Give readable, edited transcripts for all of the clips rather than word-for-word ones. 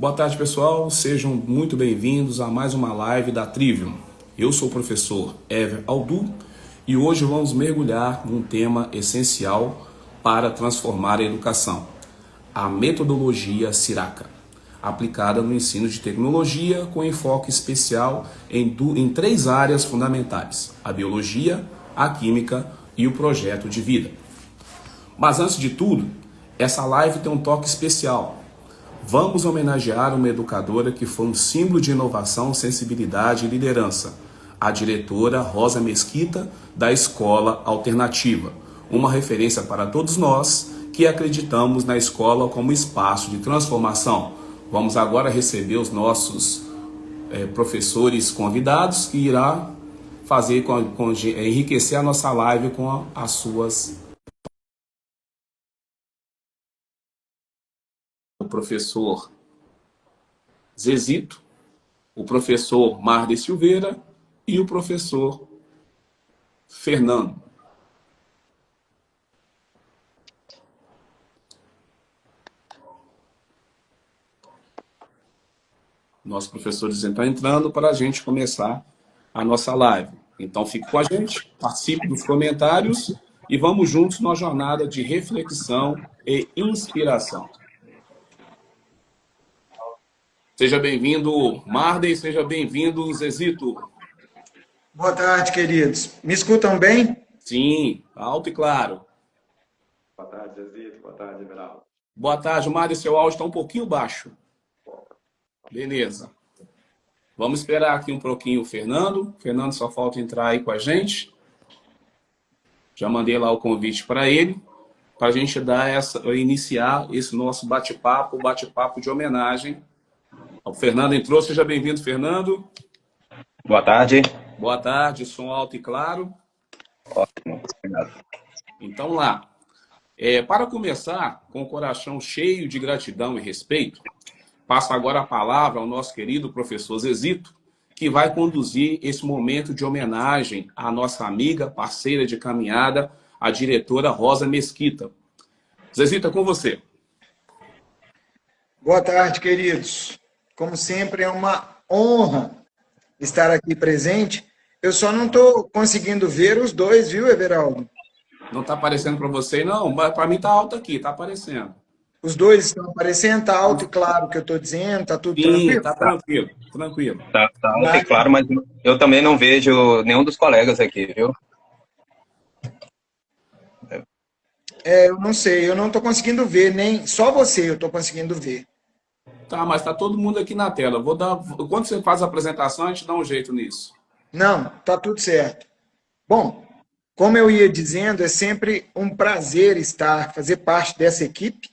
Boa tarde, pessoal. Sejam muito bem-vindos a mais uma live da Trivium. Eu sou o professor Ever Aldu e hoje vamos mergulhar num tema essencial para transformar a educação: a metodologia Siraca, aplicada no ensino de tecnologia com enfoque especial em três áreas fundamentais: a biologia, a química e o projeto de vida. Mas antes de tudo, essa live tem um toque especial. Vamos homenagear uma educadora que foi um símbolo de inovação, sensibilidade e liderança, a diretora Rosa Mesquita, da Escola Alternativa, uma referência para todos nós que acreditamos na escola como espaço de transformação. Vamos agora receber os nossos professores convidados que irá fazer enriquecer a nossa live com as suas. O professor Zezito, o professor Marder Silveira e o professor Fernando. Nossos professores estão entrando para a gente começar a nossa live. Então fique com a gente, participe dos comentários e vamos juntos numa jornada de reflexão e inspiração. Seja bem-vindo, Marder, seja bem-vindo, Zezito. Boa tarde, queridos. Me escutam bem? Sim, alto e claro. Boa tarde, Zezito. Boa tarde, Everaldo. Boa tarde, Marder, seu áudio está um pouquinho baixo. Beleza. Vamos esperar aqui um pouquinho o Fernando. Fernando só falta entrar aí com a gente. Já mandei lá o convite para ele, para a gente iniciar esse nosso bate-papo de homenagem. O Fernando entrou, seja bem-vindo, Fernando. Boa tarde. Boa tarde, som alto e claro. Ótimo, obrigado. Então lá, para começar, com o coração cheio de gratidão e respeito, passo agora a palavra ao nosso querido professor Zezito, que vai conduzir esse momento de homenagem à nossa amiga, parceira de caminhada, a diretora Rosa Mesquita. Zezito, é com você. Boa tarde, queridos. Como sempre, é uma honra estar aqui presente. Eu só não estou conseguindo ver os dois, viu, Everaldo? Não está aparecendo para você, não? Mas para mim está alto aqui, está aparecendo. Os dois estão aparecendo, está alto e claro o que eu estou dizendo, está tudo Sim, tranquilo? está tranquilo, tranquilo. Tá alto e claro, mas eu também não vejo nenhum dos colegas aqui, viu? Eu não sei, eu não estou conseguindo ver, nem só você eu estou conseguindo ver. Tá, mas está todo mundo aqui na tela. Quando você faz a apresentação, a gente dá um jeito nisso. Não, está tudo certo. Bom, como eu ia dizendo, é sempre um prazer fazer parte dessa equipe,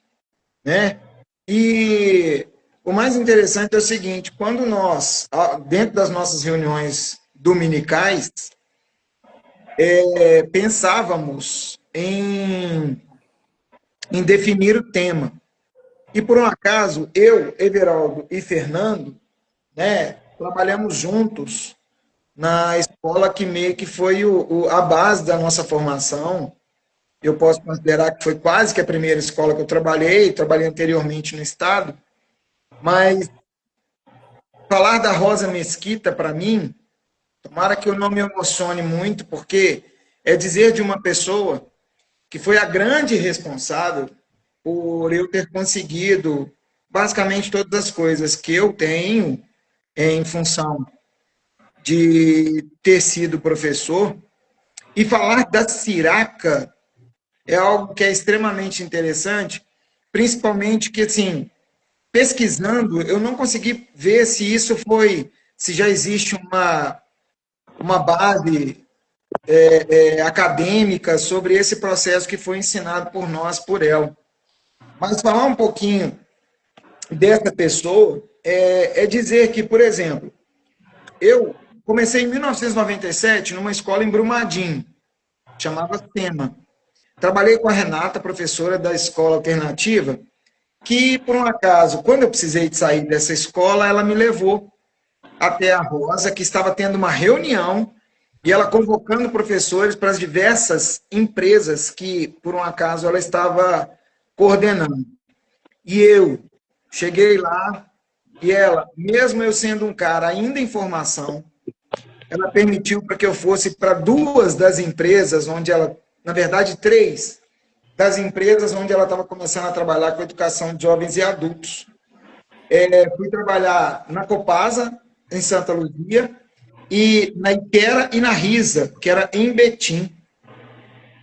né? E o mais interessante é o seguinte: quando nós, dentro das nossas reuniões dominicais, pensávamos em definir o tema. E por um acaso, eu, Everaldo e Fernando, né, trabalhamos juntos na escola que meio que foi a base da nossa formação. Eu posso considerar que foi quase que a primeira escola que eu trabalhei anteriormente no estado, mas falar da Rosa Mesquita, para mim, tomara que eu não me emocione muito, porque é dizer de uma pessoa que foi a grande responsável por eu ter conseguido basicamente todas as coisas que eu tenho em função de ter sido professor. E falar da Siraca é algo que é extremamente interessante, principalmente que, assim, pesquisando, eu não consegui ver se já existe uma base acadêmica sobre esse processo que foi ensinado por nós, por ela. Mas falar um pouquinho dessa pessoa é dizer que, por exemplo, eu comecei em 1997 numa escola em Brumadinho, chamava SEMA. Trabalhei com a Renata, professora da escola alternativa, que, por um acaso, quando eu precisei de sair dessa escola, ela me levou até a Rosa, que estava tendo uma reunião, e ela convocando professores para as diversas empresas que, por um acaso, ela estava coordenando. E eu cheguei lá, E ela, mesmo eu sendo um cara ainda em formação, ela permitiu para que eu fosse para duas das empresas onde ela, na verdade, três das empresas onde ela estava começando a trabalhar com educação de jovens e adultos. Fui trabalhar na Copasa, em Santa Luzia, e na Iquera e na Risa, que era em Betim.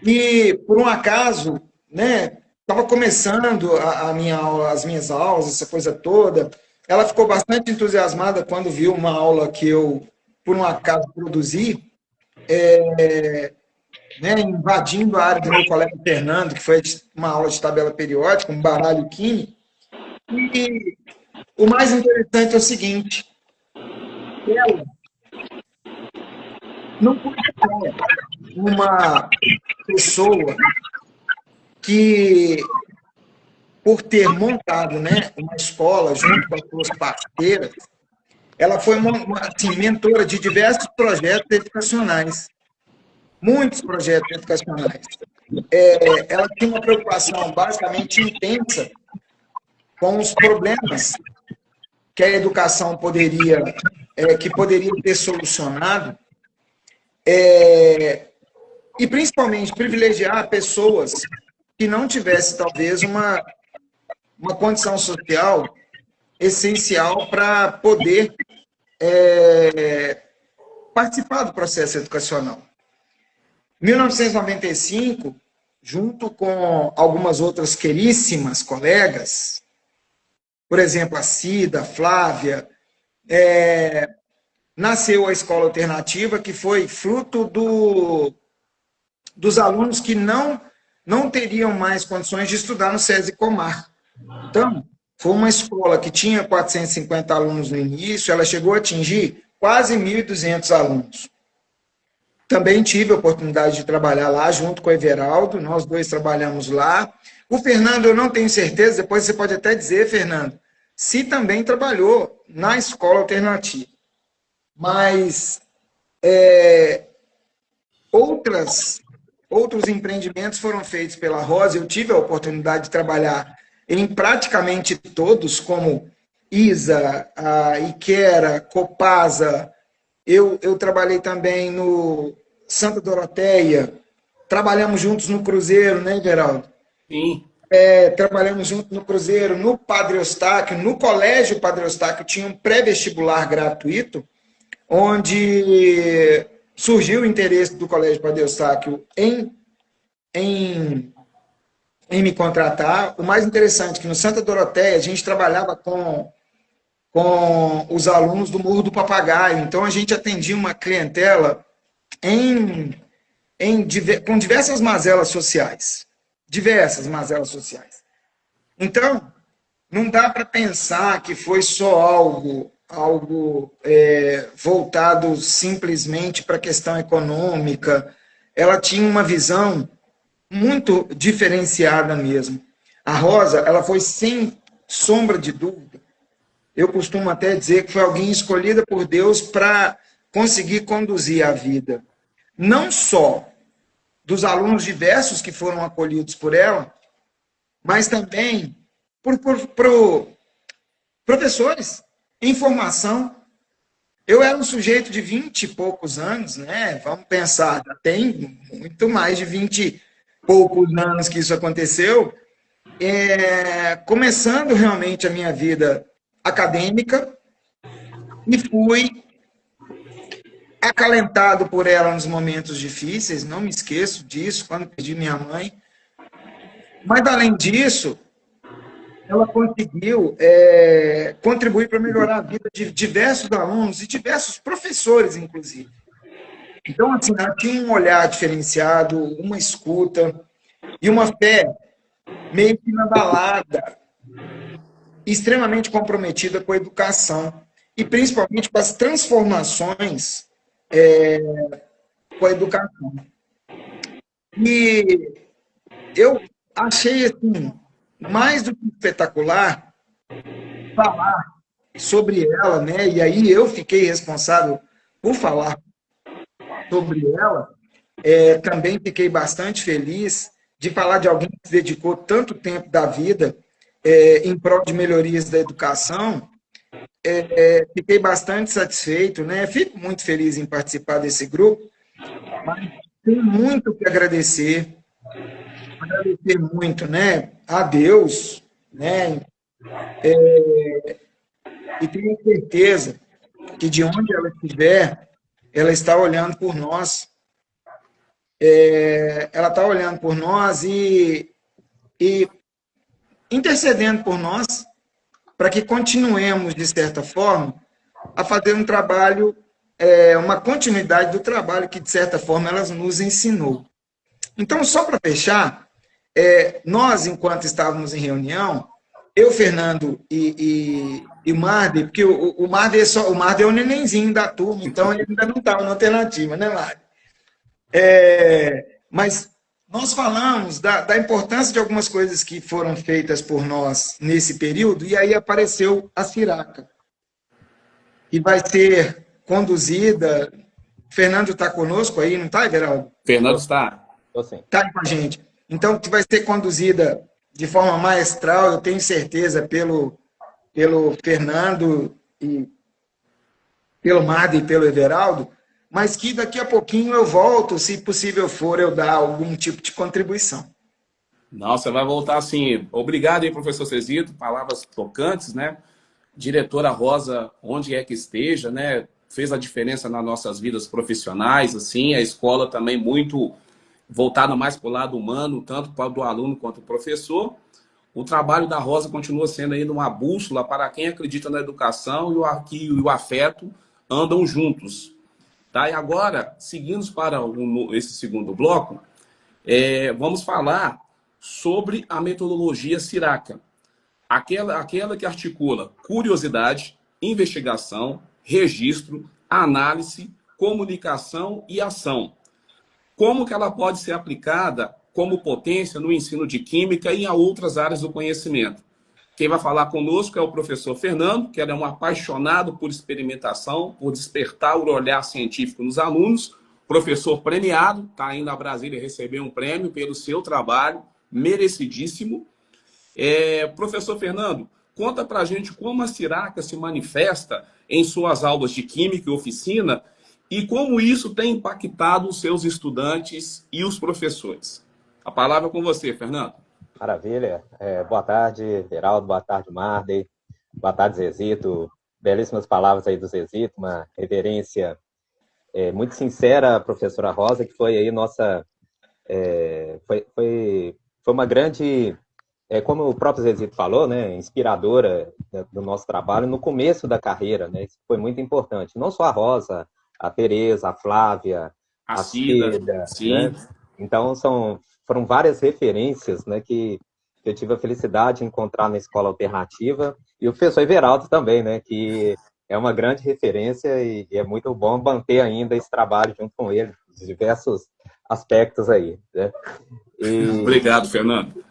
E, por um acaso, né, estava começando a minha aula, as minhas aulas, essa coisa toda. Ela ficou bastante entusiasmada quando viu uma aula que eu, por um acaso, produzi, né, invadindo a área do meu colega Fernando, que foi uma aula de tabela periódica, um baralho Kine. E o mais interessante é o seguinte: ela não pode ser uma pessoa que, por ter montado, né, uma escola junto com as suas parceiras, ela foi assim, mentora de diversos projetos educacionais, muitos projetos educacionais. Ela tinha uma preocupação basicamente intensa com os problemas que a educação poderia ter solucionado, e principalmente privilegiar pessoas que não tivessem, talvez, uma condição social essencial para poder participar do processo educacional. Em 1995, junto com algumas outras queríssimas colegas, por exemplo, a Cida, a Flávia, nasceu a Escola Alternativa, que foi fruto dos alunos que não teriam mais condições de estudar no SESI Comar. Então, foi uma escola que tinha 450 alunos no início, ela chegou a atingir quase 1.200 alunos. Também tive a oportunidade de trabalhar lá junto com o Everaldo, nós dois trabalhamos lá. O Fernando, eu não tenho certeza, depois você pode até dizer, Fernando, se também trabalhou na Escola Alternativa. Mas outros empreendimentos foram feitos pela Rosa. Eu tive a oportunidade de trabalhar em praticamente todos, como ISA, a Iquera, Copasa. Eu trabalhei também no Santa Doroteia. Trabalhamos juntos no Cruzeiro, né, Geraldo? Sim. Trabalhamos juntos no Cruzeiro, no Padre Eustáquio, no Colégio Padre Eustáquio tinha um pré-vestibular gratuito, onde surgiu o interesse do Colégio Padre Eustáquio em me contratar. O mais interessante é que no Santa Doroteia a gente trabalhava com os alunos do Morro do Papagaio, então a gente atendia uma clientela com diversas mazelas sociais. Diversas mazelas sociais. Então, não dá para pensar que foi só algo voltado simplesmente para a questão econômica. Ela tinha uma visão muito diferenciada mesmo. A Rosa, ela foi sem sombra de dúvida. Eu costumo até dizer que foi alguém escolhida por Deus para conseguir conduzir a vida. Não só dos alunos diversos que foram acolhidos por ela, mas também por professores em formação. Eu era um sujeito de 20 e poucos anos, né? Vamos pensar, tem muito mais de 20 e poucos anos que isso aconteceu, começando realmente a minha vida acadêmica, e fui acalentado por ela nos momentos difíceis, não me esqueço disso, quando perdi minha mãe. Mas, além disso, ela conseguiu contribuir para melhorar a vida de diversos alunos e diversos professores, inclusive. Então, assim, ela tinha um olhar diferenciado, uma escuta e uma fé meio que inabalada, extremamente comprometida com a educação e principalmente com as transformações com a educação. E eu achei, assim, mais do que espetacular falar sobre ela, né? E aí eu fiquei responsável por falar sobre ela. Também fiquei bastante feliz de falar de alguém que se dedicou tanto tempo da vida em prol de melhorias da educação. fiquei bastante satisfeito, né? Fico muito feliz em participar desse grupo, mas tenho muito que agradecer muito, né? A Deus, né? E tenho certeza que de onde ela estiver, ela está olhando por nós. Ela está olhando por nós e intercedendo por nós para que continuemos, de certa forma, a fazer um trabalho, uma continuidade do trabalho que, de certa forma, ela nos ensinou. Então, só para fechar, nós, enquanto estávamos em reunião, eu, Fernando e o Marde, porque o Marde é o nenenzinho da turma, então ele ainda não estava na alternativa, né, Marde? Mas nós falamos da importância de algumas coisas que foram feitas por nós nesse período, e aí apareceu a Siraca, que vai ser conduzida. Fernando está conosco aí, não está, Everaldo? Fernando está. Está aí com a gente. Então, que vai ser conduzida de forma maestral, eu tenho certeza, pelo Fernando, e pelo Marde e pelo Everaldo, mas que daqui a pouquinho eu volto, se possível for, eu dar algum tipo de contribuição. Não, você vai voltar sim. Obrigado aí, professor Cezito, palavras tocantes, né? Diretora Rosa, onde é que esteja, né? Fez a diferença nas nossas vidas profissionais, assim, a escola também muito voltada mais para o lado humano, tanto para o do aluno quanto do professor. O trabalho da Rosa continua sendo ainda uma bússola para quem acredita na educação e o afeto andam juntos. Tá? E agora, seguindo para esse segundo bloco, vamos falar sobre a metodologia Siraca. Aquela que articula curiosidade, investigação, registro, análise, comunicação e ação. Como que ela pode ser aplicada como potência no ensino de química e em outras áreas do conhecimento? Quem vai falar conosco é o professor Fernando, que é um apaixonado por experimentação, por despertar o olhar científico nos alunos, professor premiado, está indo a Brasília receber um prêmio pelo seu trabalho, merecidíssimo. Professor Fernando, conta para a gente como a Siraca se manifesta em suas aulas de química e oficina e como isso tem impactado os seus estudantes e os professores. A palavra é com você, Fernando. Maravilha. Boa tarde, Geraldo. Boa tarde, Marde. Boa tarde, Zezito. Belíssimas palavras aí do Zezito, uma reverência muito sincera à professora Rosa, que foi aí nossa... foi uma grande... como o próprio Zezito falou, né, inspiradora do nosso trabalho no começo da carreira, né? Isso foi muito importante. Não só a Rosa, a Tereza, a Flávia, a Cida, né? Então, foram várias referências, né, que eu tive a felicidade de encontrar na escola alternativa, e o professor Everaldo também, né, que é uma grande referência e é muito bom manter ainda esse trabalho junto com ele, os diversos aspectos aí, né? Obrigado, Fernando.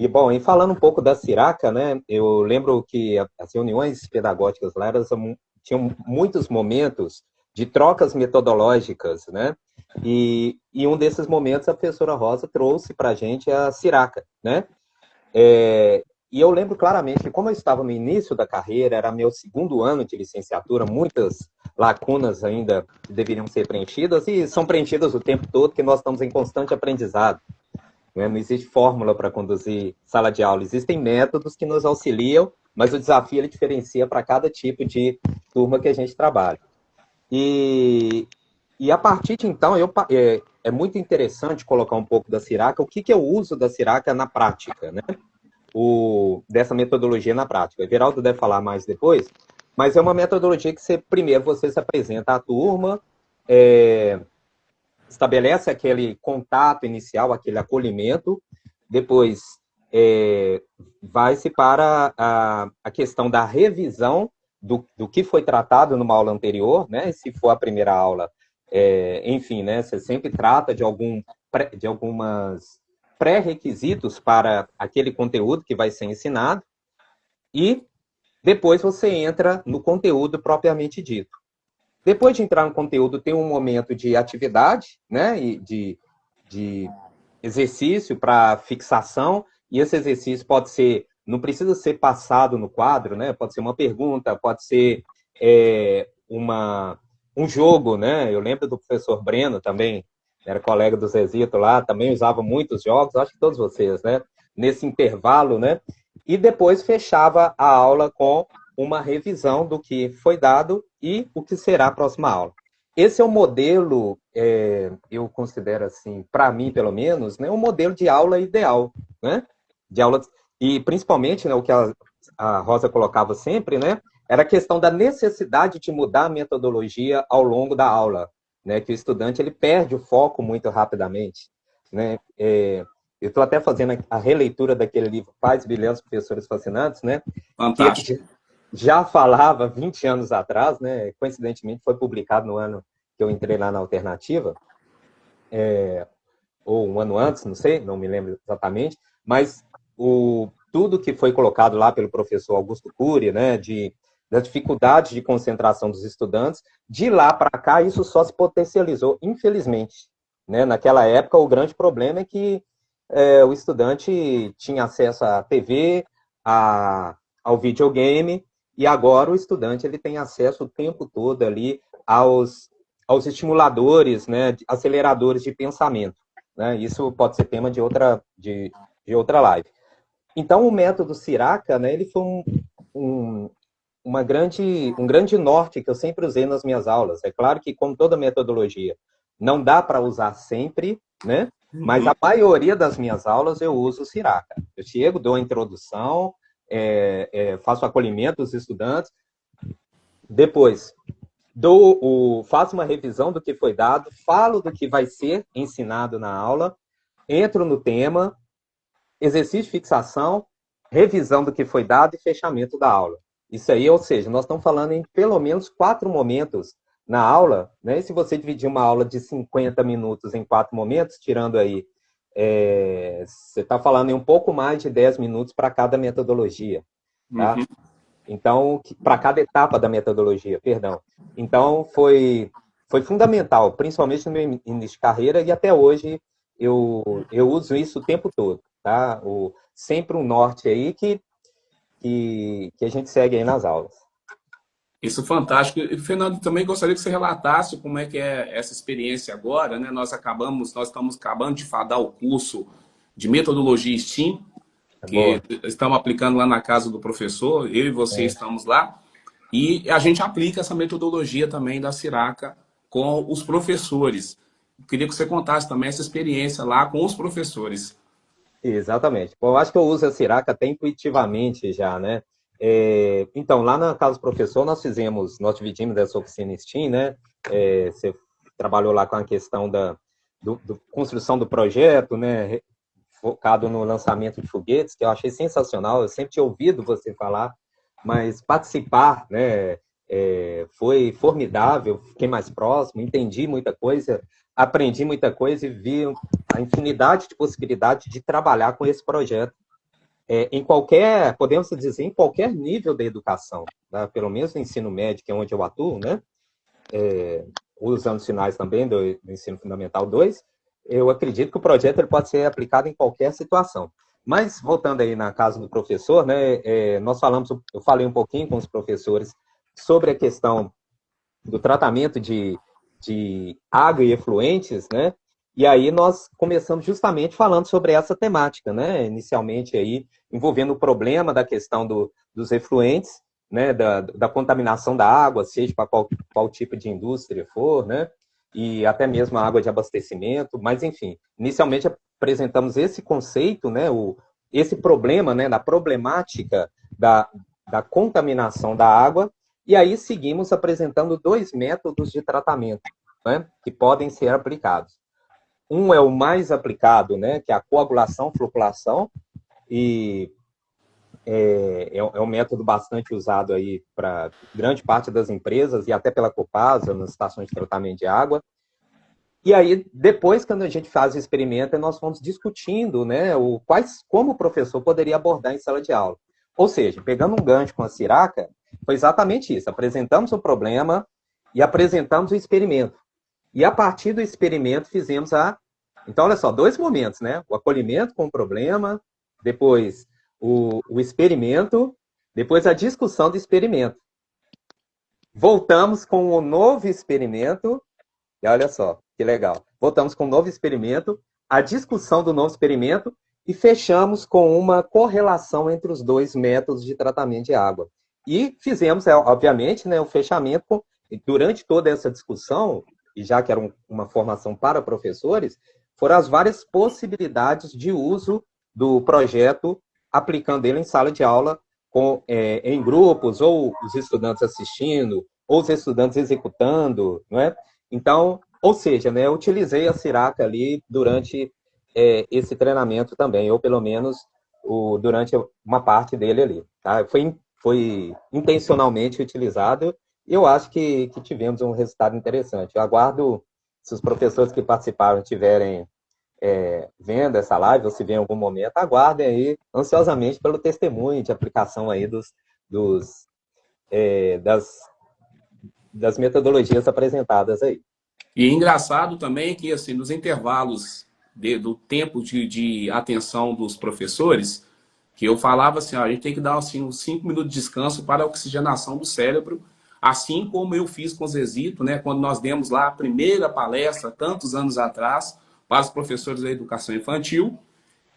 Bom, falando um pouco da Siraca, né, eu lembro que as reuniões pedagógicas lá tinham muitos momentos de trocas metodológicas, né? E um desses momentos a professora Rosa trouxe para a gente a Siraca, né? E eu lembro claramente que, como eu estava no início da carreira, era meu segundo ano de licenciatura, muitas lacunas ainda deveriam ser preenchidas, e são preenchidas o tempo todo, que nós estamos em constante aprendizado. Né? Não existe fórmula para conduzir sala de aula, existem métodos que nos auxiliam, mas o desafio ele diferencia para cada tipo de turma que a gente trabalha. E a partir de então, é muito interessante colocar um pouco da Siraca, o que é o uso da Siraca na prática, né? Dessa metodologia na prática. O Everaldo deve falar mais depois, mas é uma metodologia que primeiro você se apresenta à turma, estabelece aquele contato inicial, aquele acolhimento, depois vai-se para a questão da revisão do que foi tratado numa aula anterior, né? Se for a primeira aula, enfim, né? Você sempre trata de algumas pré-requisitos para aquele conteúdo que vai ser ensinado, e depois você entra no conteúdo propriamente dito. Depois de entrar no conteúdo, tem um momento de atividade, né? E de exercício para fixação, e esse exercício pode ser não precisa ser passado no quadro, né? Pode ser uma pergunta, pode ser um jogo, né? Eu lembro do professor Breno também, era colega do Zezito lá, também usava muitos jogos, acho que todos vocês, né? Nesse intervalo, né? E depois fechava a aula com uma revisão do que foi dado e o que será a próxima aula. Esse é o modelo, eu considero assim, para mim pelo menos, né, um modelo de aula ideal, né? De aula, e principalmente, né, o que a Rosa colocava sempre, né, era a questão da necessidade de mudar a metodologia ao longo da aula, né, que o estudante ele perde o foco muito rapidamente, né? Eu estou até fazendo a releitura daquele livro Pais Brilhantes, Professores Fascinantes, né? Fantástico. Que já falava 20 anos atrás, né? Coincidentemente foi publicado no ano que eu entrei lá na Alternativa, ou um ano antes, não sei, não me lembro exatamente, mas tudo que foi colocado lá pelo professor Augusto Cury, né, das dificuldades de concentração dos estudantes, de lá para cá isso só se potencializou, infelizmente, né? Naquela época o grande problema é que o estudante tinha acesso à TV, ao videogame, e agora o estudante ele tem acesso o tempo todo ali aos estimuladores, né, aceleradores de pensamento, né? Isso pode ser tema de outra live. Então, o método Siraca, né, ele foi um grande norte que eu sempre usei nas minhas aulas. É claro que, como toda metodologia, não dá para usar sempre, né? Mas a maioria das minhas aulas eu uso o Siraca. Eu chego, dou a introdução, faço o acolhimento dos estudantes, depois faço uma revisão do que foi dado, falo do que vai ser ensinado na aula, entro no tema, exercício de fixação, revisão do que foi dado e fechamento da aula. Isso aí, ou seja, nós estamos falando em pelo menos 4 momentos na aula, né? E se você dividir uma aula de 50 minutos em 4 momentos, tirando aí, você está falando em um pouco mais de 10 minutos para cada metodologia, tá? Uhum. Então, para cada etapa da metodologia, perdão. Então, foi fundamental, principalmente no meu início de carreira, e até hoje eu uso isso o tempo todo, tá? Sempre um norte aí que a gente segue aí nas aulas. Isso é fantástico. E, Fernando, também gostaria que você relatasse como é que é essa experiência agora, né? Nós estamos acabando de fadar o curso de metodologia STEAM, que estamos aplicando lá na casa do professor, eu e você estamos lá, e a gente aplica essa metodologia também da Siraca com os professores. Eu queria que você contasse também essa experiência lá com os professores. Exatamente. Bom, eu acho que eu uso a Siraca até intuitivamente já, né? Então, lá na casa do professor, nós dividimos essa oficina STEAM, né? Você trabalhou lá com a questão da construção do projeto, né? Focado no lançamento de foguetes, que eu achei sensacional. Eu sempre tinha ouvido você falar, mas participar, né? Foi formidável. Fiquei mais próximo, entendi muita coisa, aprendi muita coisa e vi a infinidade de possibilidades de trabalhar com esse projeto. Podemos dizer, em qualquer nível da educação, né? Pelo menos no ensino médio, que é onde eu atuo, né? Usando sinais também do ensino fundamental 2, eu acredito que o projeto ele pode ser aplicado em qualquer situação. Mas, voltando aí na casa do professor, né? Eu falei um pouquinho com os professores sobre a questão do tratamento de água e efluentes, né? E aí nós começamos justamente falando sobre essa temática, né? Inicialmente aí envolvendo o problema da questão dos efluentes, né? Da contaminação da água, seja para qual tipo de indústria for, né? E até mesmo a água de abastecimento, mas enfim, inicialmente apresentamos esse conceito, né? Esse problema, né? Da problemática da contaminação da água, e aí seguimos apresentando 2 métodos de tratamento, né? Que podem ser aplicados. Um é o mais aplicado, né, que é a coagulação-floculação, e é um método bastante usado aí para grande parte das empresas e até pela Copasa, nas estações de tratamento de água. E aí, depois, quando a gente faz o experimento, nós vamos discutindo, né, como o professor poderia abordar em sala de aula. Ou seja, pegando um gancho com a Siraca, foi exatamente isso. Apresentamos o problema e apresentamos o experimento. E a partir do experimento fizemos Então, olha só, 2 momentos, né? O acolhimento com o problema, depois o experimento, depois a discussão do experimento. Voltamos com um novo experimento, e olha só, que legal. Voltamos com um novo experimento, a discussão do novo experimento, e fechamos com uma correlação entre os dois métodos de tratamento de água. E fizemos, obviamente, né, o fechamento, durante toda essa discussão, e já que era uma formação para professores, foram as várias possibilidades de uso do projeto, aplicando ele em sala de aula, em grupos, ou os estudantes assistindo, ou os estudantes executando, não é? Então, ou seja, né, eu utilizei a Siraca ali durante esse treinamento também, ou pelo menos durante uma parte dele ali. Tá? Foi intencionalmente utilizado e eu acho que tivemos um resultado interessante. Eu aguardo, se os professores que participaram estiverem vendo essa live, ou se vê em algum momento, aguardem aí ansiosamente pelo testemunho de aplicação aí das metodologias apresentadas aí. E é engraçado também que, assim, nos intervalos do tempo de atenção dos professores, que eu falava assim, ó, a gente tem que dar assim, uns 5 minutos de descanso para a oxigenação do cérebro, assim como eu fiz com o Zezito, né, quando nós demos lá a primeira palestra, tantos anos atrás, para os professores da educação infantil,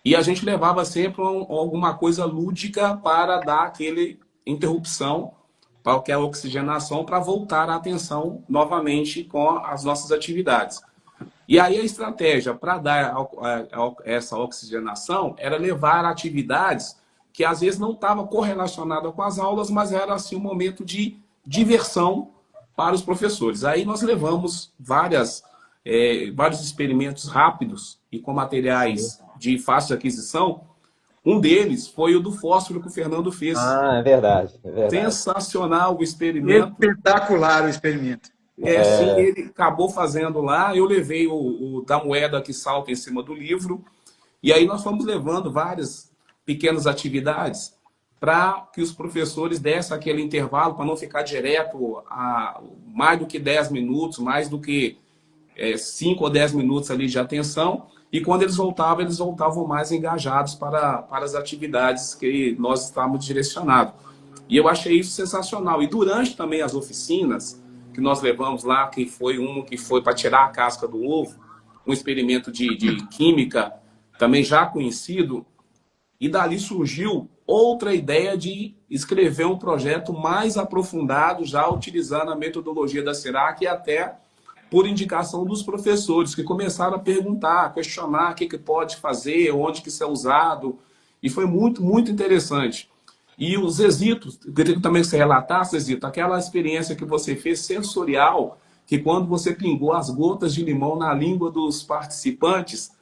e a gente levava sempre alguma coisa lúdica para dar aquele interrupção, para que a oxigenação, para voltar a atenção novamente com as nossas atividades. E aí a estratégia para dar essa oxigenação era levar atividades que às vezes não estavam correlacionadas com as aulas, mas era assim um momento de diversão para os professores. Aí nós levamos vários experimentos rápidos e com materiais de fácil aquisição. Um deles foi o do fósforo que o Fernando fez. Ah, é verdade. Sensacional o experimento. Espetacular o experimento. Sim, ele acabou fazendo lá. Eu levei o da moeda que salta em cima do livro. E aí nós fomos levando várias pequenas atividades para que os professores dessem aquele intervalo, para não ficar direto a mais do que 10 minutos, mais do que 5 ou 10 minutos ali de atenção. E quando eles voltavam mais engajados para as atividades que nós estávamos direcionados. E eu achei isso sensacional. E durante também as oficinas que nós levamos lá, que foi para tirar a casca do ovo, um experimento de química também já conhecido, e dali surgiu outra ideia de escrever um projeto mais aprofundado, já utilizando a metodologia da Sirac e até por indicação dos professores, que começaram a perguntar, a questionar o que pode fazer, onde que isso é usado, e foi muito, muito interessante. E os Zezito, eu queria também que você relatasse, Zezito, aquela experiência que você fez sensorial, que quando você pingou as gotas de limão na língua dos participantes,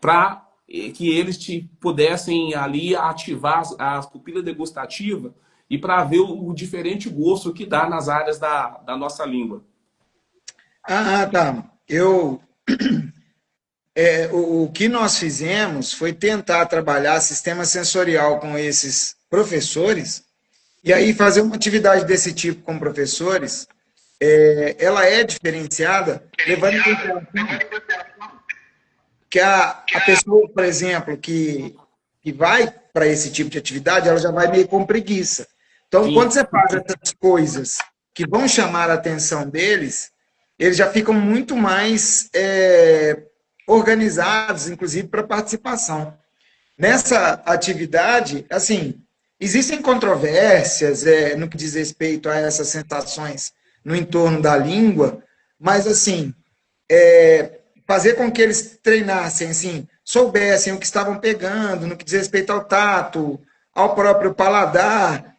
para que eles pudessem ali ativar a pupila degustativa e para ver o diferente gosto que dá nas áreas da nossa língua. Tá. O que nós fizemos foi tentar trabalhar sistema sensorial com esses professores e aí fazer uma atividade desse tipo com professores, ela é diferenciada, levando em consideração que a pessoa, por exemplo, que vai para esse tipo de atividade, ela já vai meio com preguiça. Então, sim, quando você faz essas coisas que vão chamar a atenção deles, eles já ficam muito mais organizados, inclusive, para participação. Nessa atividade, assim, existem controvérsias no que diz respeito a essas sensações no entorno da língua, mas, assim, fazer com que eles treinassem, assim, soubessem o que estavam pegando, no que diz respeito ao tato, ao próprio paladar,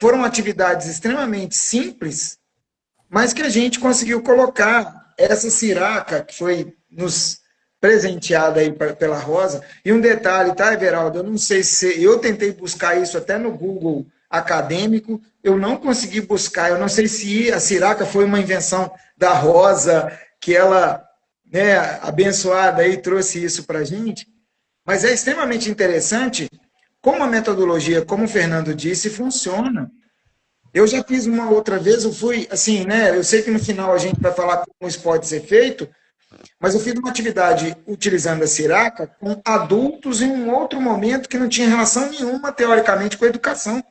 foram atividades extremamente simples, mas que a gente conseguiu colocar essa Siraca, que foi nos presenteada aí pela Rosa. E um detalhe, tá, Everaldo? Eu não sei se... Eu tentei buscar isso até no Google acadêmico, eu não consegui buscar, eu não sei se a Siraca foi uma invenção da Rosa, que ela, né, abençoada aí, trouxe isso para a gente, mas é extremamente interessante como a metodologia, como o Fernando disse, funciona. Eu já fiz uma outra vez, eu fui, assim, né, eu sei que no final a gente vai falar como isso pode ser feito, Mas eu fiz uma atividade utilizando a Siraca com adultos em um outro momento que não tinha relação nenhuma, teoricamente, com a educação.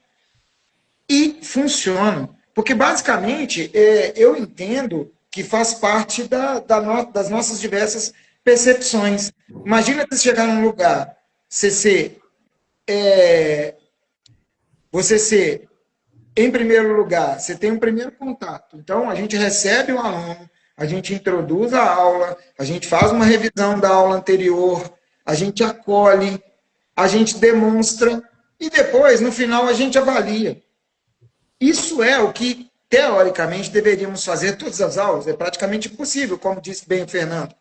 E funciona. Porque, basicamente, eu entendo que faz parte das nossas diversas percepções. Imagina você chegar num lugar, é, você ser, em primeiro lugar, você tem um primeiro contato. Então, a gente recebe o aluno, a gente introduz a aula, a gente faz uma revisão da aula anterior, a gente acolhe, a gente demonstra e depois, no final, a gente avalia. Isso é o que, teoricamente, deveríamos fazer todas as aulas. É praticamente impossível, como disse bem o Fernando.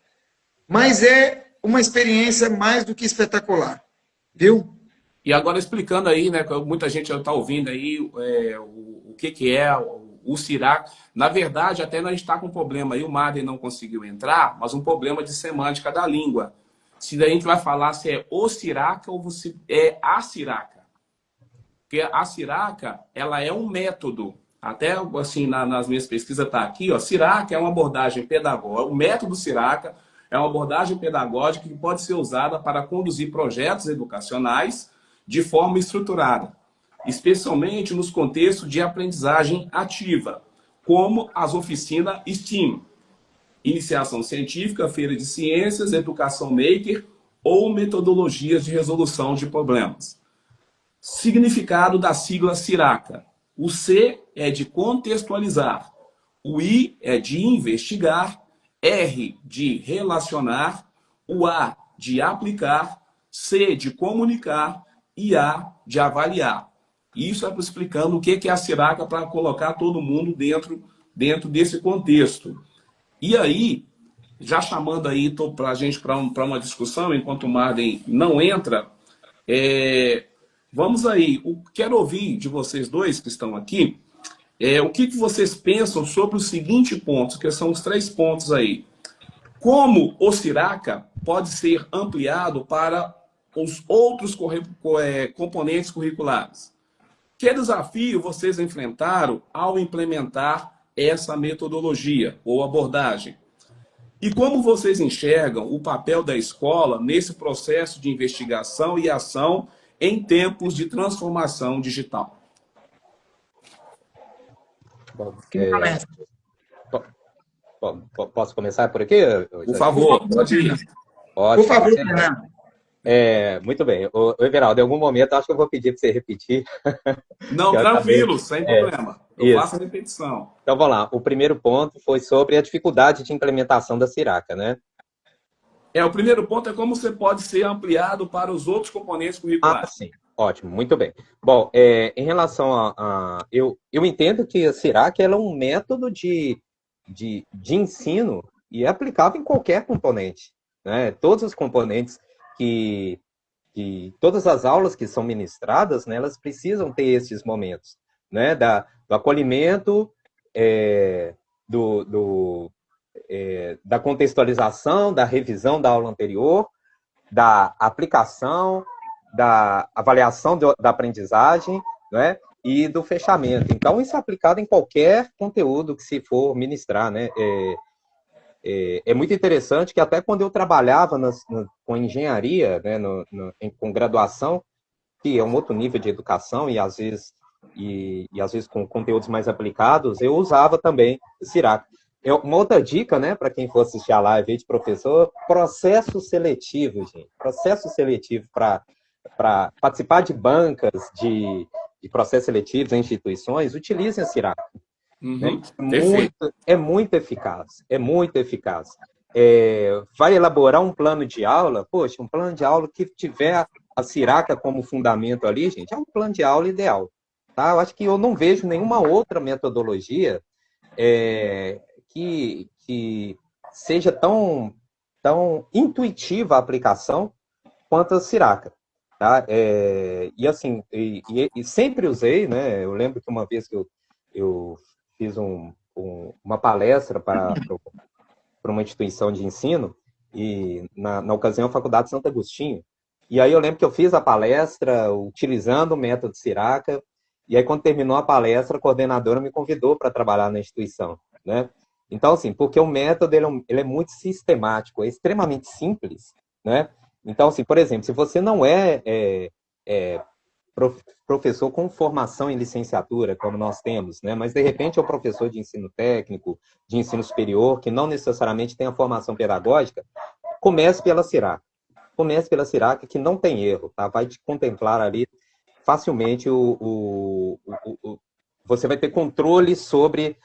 Mas é uma experiência mais do que espetacular. Viu? E agora explicando aí, né, que muita gente já está ouvindo aí o que é o Siraca. Na verdade, até nós está com um problema aí, o Marden não conseguiu entrar, mas um problema de semântica da língua. Se daí a gente vai falar se é o Siraca ou se é a Siraca. Porque a Siraca, ela é um método. Até assim, nas minhas pesquisas está aqui, ó, Siraca é uma abordagem pedagógica, o método Siraca é uma abordagem pedagógica que pode ser usada para conduzir projetos educacionais de forma estruturada, especialmente nos contextos de aprendizagem ativa, como as oficinas STEAM, iniciação científica, feira de ciências, educação maker ou metodologias de resolução de problemas. Significado da sigla Siraca. O C é de contextualizar, o I é de investigar, R de relacionar, o A de aplicar, C de comunicar e A de avaliar. Isso é explicando o que é a Siraca para colocar todo mundo dentro desse contexto. E aí, já chamando aí para a gente para uma discussão, enquanto o Marden não entra, vamos aí, quero ouvir de vocês dois que estão aqui, o que vocês pensam sobre os seguintes pontos, que são os 3 pontos aí. Como o Siraca pode ser ampliado para os outros componentes curriculares? Que desafio vocês enfrentaram ao implementar essa metodologia ou abordagem? E como vocês enxergam o papel da escola nesse processo de investigação e ação em tempos de transformação digital? Bom, Quem começa? posso começar por aqui? Por favor, pode ir. Por favor, Fernando. Muito bem. Everaldo, em algum momento, acho que eu vou pedir para você repetir. Não, tranquilo, sem problema. Eu faço a repetição. Então, vamos lá. O primeiro ponto foi sobre a dificuldade de implementação da Siraca, né? O primeiro ponto é como você pode ser ampliado para os outros componentes curriculares. Sim. Ótimo, muito bem. Bom, em relação eu entendo que a Siraca ela é um método de ensino e é aplicável em qualquer componente, né? Todos os componentes todas as aulas que são ministradas, né, elas precisam ter esses momentos, né, do acolhimento, da contextualização, da revisão da aula anterior, da aplicação, da avaliação da aprendizagem, né, e do fechamento. Então, isso é aplicado em qualquer conteúdo que se for ministrar, né? É muito interessante que até quando eu trabalhava com engenharia, né, com graduação, que é um outro nível de educação e às vezes com conteúdos mais aplicados, eu usava também o Siraca. Uma outra dica, né, para quem for assistir a live de professor, processo seletivo, gente. Processo seletivo para participar de bancas de processos seletivos em instituições, utilizem a Siraca. Uhum, né? É muito eficaz, é muito eficaz. Vai elaborar um plano de aula, poxa, um plano de aula que tiver a Siraca como fundamento ali, gente, é um plano de aula ideal. Tá? Eu acho que eu não vejo nenhuma outra metodologia que seja tão intuitiva a aplicação quanto a Siraca. Tá? E assim, e sempre usei, né? Eu lembro que uma vez que eu fiz uma palestra para uma instituição de ensino, e na ocasião a Faculdade Santo Agostinho. E aí eu lembro que eu fiz a palestra utilizando o método Siraca, e aí quando terminou a palestra, a coordenadora me convidou para trabalhar na instituição, né? Então, assim, porque o método ele é muito sistemático, é extremamente simples, né? Então, assim, por exemplo, se você não é professor com formação em licenciatura, como nós temos, né? Mas, de repente, é um professor de ensino técnico, de ensino superior, que não necessariamente tem a formação pedagógica, comece pela Sirac. Comece pela Sirac, que não tem erro, tá? Vai te contemplar ali facilmente você vai ter controle sobre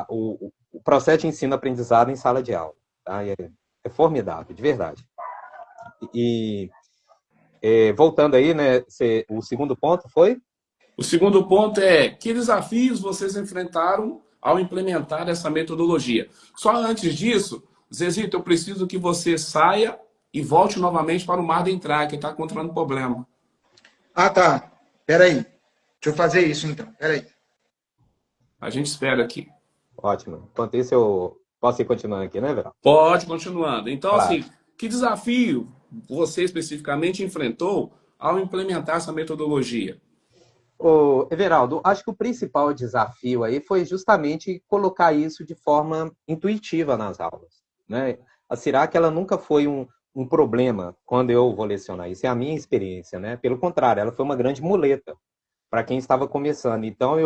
o processo de ensino-aprendizado em sala de aula. Tá? É formidável, de verdade. E voltando aí, né, o segundo ponto foi? O segundo ponto é: que desafios vocês enfrentaram ao implementar essa metodologia? Só antes disso, Zezito, eu preciso que você saia e volte novamente para o Marden entrar, que está encontrando problema. Ah, tá. Peraí. Deixa eu fazer isso, então. Peraí. A gente espera aqui. Ótimo. Enquanto isso, eu posso ir continuando aqui, né, Verão? Pode, continuando. Então, Claro. assim, que desafio você especificamente enfrentou ao implementar essa metodologia? Everaldo, acho que o principal desafio aí foi justamente colocar isso de forma intuitiva nas aulas, né? A Sirac, ela nunca foi um problema quando eu vou lecionar. Isso é a minha experiência, né? Pelo contrário, ela foi uma grande muleta para quem estava começando. Então,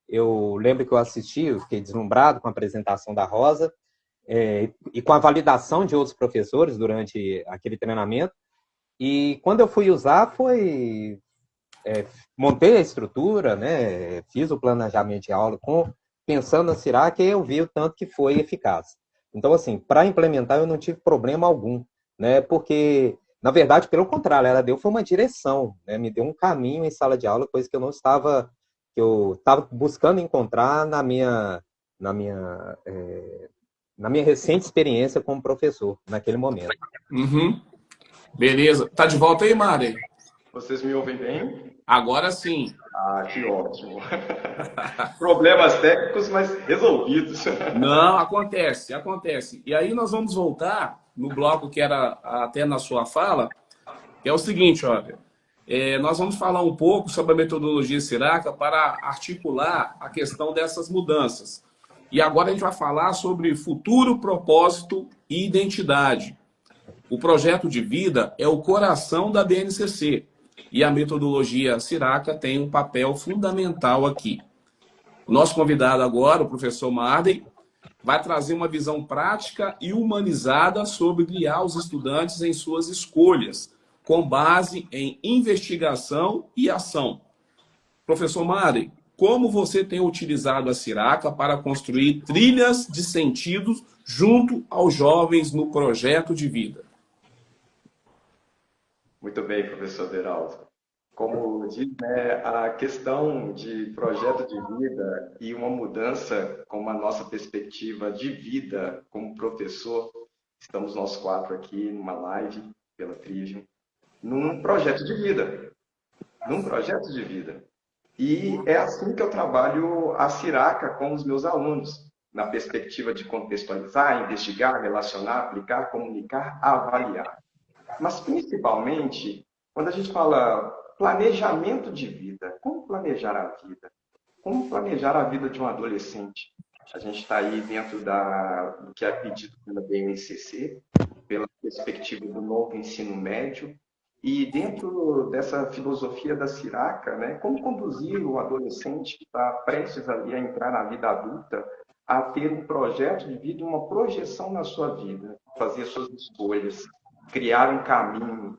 eu lembro que eu assisti, eu fiquei deslumbrado com a apresentação da Rosa e com a validação de outros professores durante aquele treinamento. E quando eu fui usar, montei a estrutura, né? Fiz o planejamento de aula pensando na Sirac, e eu vi o tanto que foi eficaz. Então, assim, para implementar eu não tive problema algum, né? Porque, na verdade, pelo contrário, ela foi uma direção, né? Me deu um caminho em sala de aula, coisa que eu estava buscando encontrar na minha recente experiência como professor, naquele momento. Uhum. Beleza. Tá de volta aí, Mari? Vocês me ouvem bem? Agora sim. Ah, que ótimo. Problemas técnicos, mas resolvidos. Não, acontece. E aí nós vamos voltar no bloco que era até na sua fala, que é o seguinte, olha. Nós vamos falar um pouco sobre a metodologia Siraca para articular a questão dessas mudanças. E agora a gente vai falar sobre futuro, propósito e identidade. O projeto de vida é o coração da BNCC e a metodologia Siraca tem um papel fundamental aqui. O nosso convidado agora, o professor Marden, vai trazer uma visão prática e humanizada sobre guiar os estudantes em suas escolhas, com base em investigação e ação. Professor Marden, como você tem utilizado a Siraca para construir trilhas de sentidos junto aos jovens no projeto de vida? Muito bem, professor Deraldo. Como diz, né, a questão de projeto de vida e uma mudança com a nossa perspectiva de vida como professor, estamos nós quatro aqui numa live pela Trivium, num projeto de vida. E é assim que eu trabalho a Siraca com os meus alunos, na perspectiva de contextualizar, investigar, relacionar, aplicar, comunicar, avaliar. Mas, principalmente, quando a gente fala planejamento de vida, como planejar a vida? Como planejar a vida de um adolescente? A gente está aí dentro do que é pedido pela BNCC, pela perspectiva do novo ensino médio, e dentro dessa filosofia da Siraca, né, como conduzir o adolescente que está prestes ali a entrar na vida adulta a ter um projeto de vida, uma projeção na sua vida, fazer suas escolhas, criar um caminho.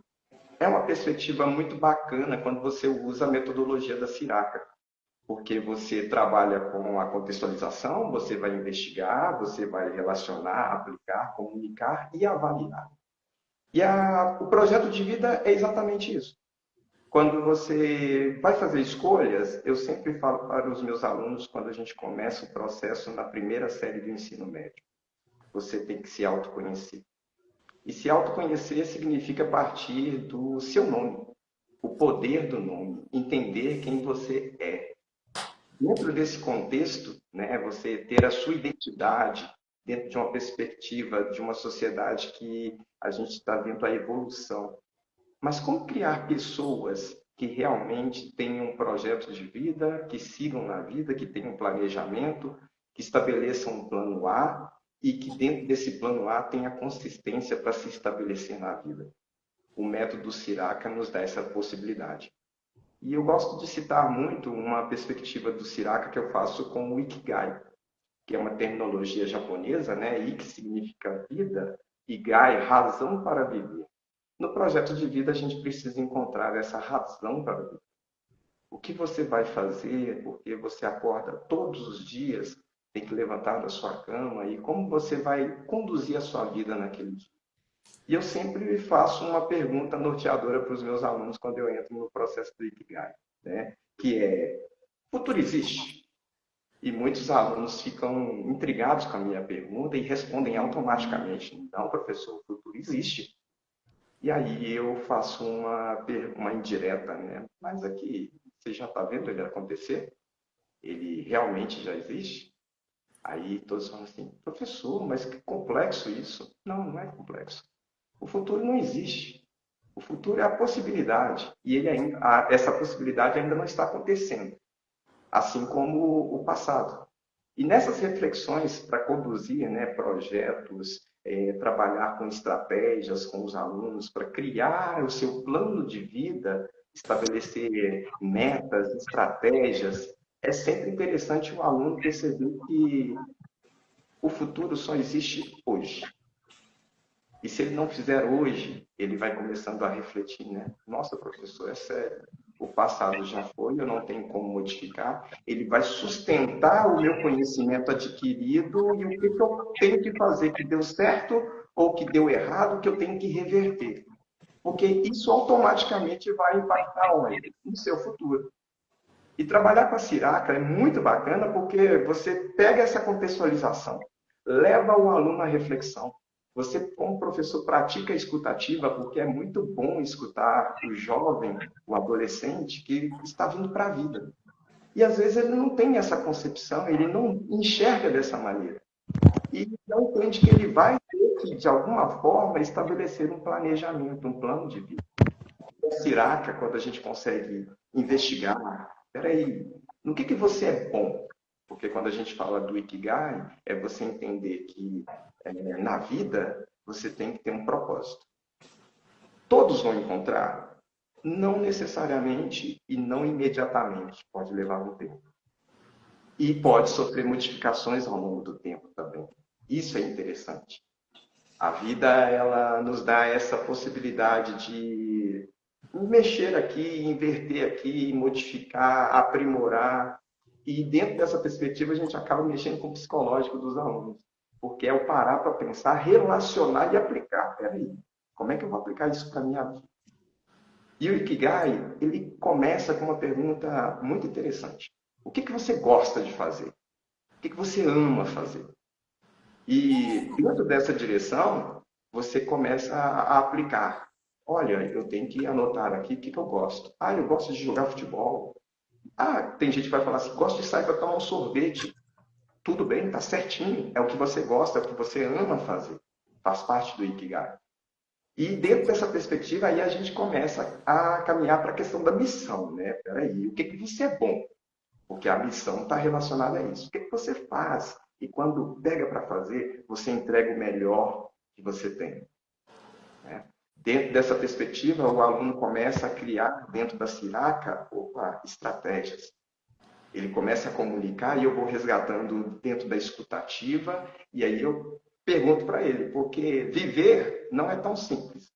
É uma perspectiva muito bacana quando você usa a metodologia da Siraca, porque você trabalha com a contextualização, você vai investigar, você vai relacionar, aplicar, comunicar e avaliar. E o projeto de vida é exatamente isso. Quando você vai fazer escolhas, eu sempre falo para os meus alunos, quando a gente começa o processo na primeira série do ensino médio, você tem que se autoconhecer. E se autoconhecer significa partir do seu nome, o poder do nome, entender quem você é. Dentro desse contexto, né, você ter a sua identidade dentro de uma perspectiva de uma sociedade que a gente está vendo a evolução. Mas como criar pessoas que realmente tenham um projeto de vida, que sigam na vida, que tenham um planejamento, que estabeleça um plano A e que dentro desse plano A tenha consistência para se estabelecer na vida. O método Siraka nos dá essa possibilidade. E eu gosto de citar muito uma perspectiva do Siraka que eu faço com o Ikigai, que é uma terminologia japonesa, né? Ik significa vida e Gai, razão para viver. No projeto de vida, a gente precisa encontrar essa razão para viver. O que você vai fazer, porque você acorda todos os dias, tem que levantar da sua cama, e como você vai conduzir a sua vida naquele dia. E eu sempre faço uma pergunta norteadora para os meus alunos quando eu entro no processo do Ikigai, né? Que é, o futuro existe? E muitos alunos ficam intrigados com a minha pergunta e respondem automaticamente, não, professor, o futuro existe. E aí eu faço uma indireta, né? Mas aqui, você já está vendo ele acontecer? Ele realmente já existe? Aí todos falam assim, professor, mas que complexo isso. Não, não é complexo. O futuro não existe. O futuro é a possibilidade. E essa possibilidade ainda não está acontecendo. Assim como o passado. E nessas reflexões, para conduzir, né, projetos, trabalhar com estratégias com os alunos, para criar o seu plano de vida, estabelecer metas, estratégias, é sempre interessante o aluno perceber que o futuro só existe hoje. E se ele não fizer hoje, ele vai começando a refletir, né? Nossa, professor, é sério. O passado já foi, eu não tenho como modificar. Ele vai sustentar o meu conhecimento adquirido e o que eu tenho que fazer que deu certo ou que deu errado, que eu tenho que reverter. Porque isso automaticamente vai impactar onde? No seu futuro. E trabalhar com a Siraka é muito bacana porque você pega essa contextualização, leva o aluno à reflexão. Você, como professor, pratica a escutativa, porque é muito bom escutar o jovem, o adolescente, que está vindo para a vida. E, às vezes, ele não tem essa concepção, ele não enxerga dessa maneira. E não entende que ele vai ter que, de alguma forma, estabelecer um planejamento, um plano de vida. A Siraka, quando a gente consegue investigar, peraí, no que você é bom? Porque quando a gente fala do Ikigai, é você entender que na vida você tem que ter um propósito. Todos vão encontrar? Não necessariamente e não imediatamente. Pode levar um tempo. E pode sofrer modificações ao longo do tempo também. Isso é interessante. A vida, ela nos dá essa possibilidade de mexer aqui, inverter aqui, modificar, aprimorar. E dentro dessa perspectiva, a gente acaba mexendo com o psicológico dos alunos. Porque é o parar para pensar, relacionar e aplicar. Peraí, como é que eu vou aplicar isso para a minha vida? E o Ikigai, ele começa com uma pergunta muito interessante. O que você gosta de fazer? O que você ama fazer? E dentro dessa direção, você começa a aplicar. Olha, eu tenho que anotar aqui o que eu gosto. Ah, eu gosto de jogar futebol. Ah, tem gente que vai falar assim, gosto de sair para tomar um sorvete. Tudo bem, está certinho. É o que você gosta, é o que você ama fazer. Faz parte do Ikigai. E dentro dessa perspectiva, aí a gente começa a caminhar para a questão da missão, né? Peraí, o que você é bom? Porque a missão está relacionada a isso. O que você faz? E quando pega para fazer, você entrega o melhor que você tem. Né? Dentro dessa perspectiva, o aluno começa a criar, dentro da Siraka, estratégias. Ele começa a comunicar e eu vou resgatando dentro da escutativa e aí eu pergunto para ele, porque viver não é tão simples.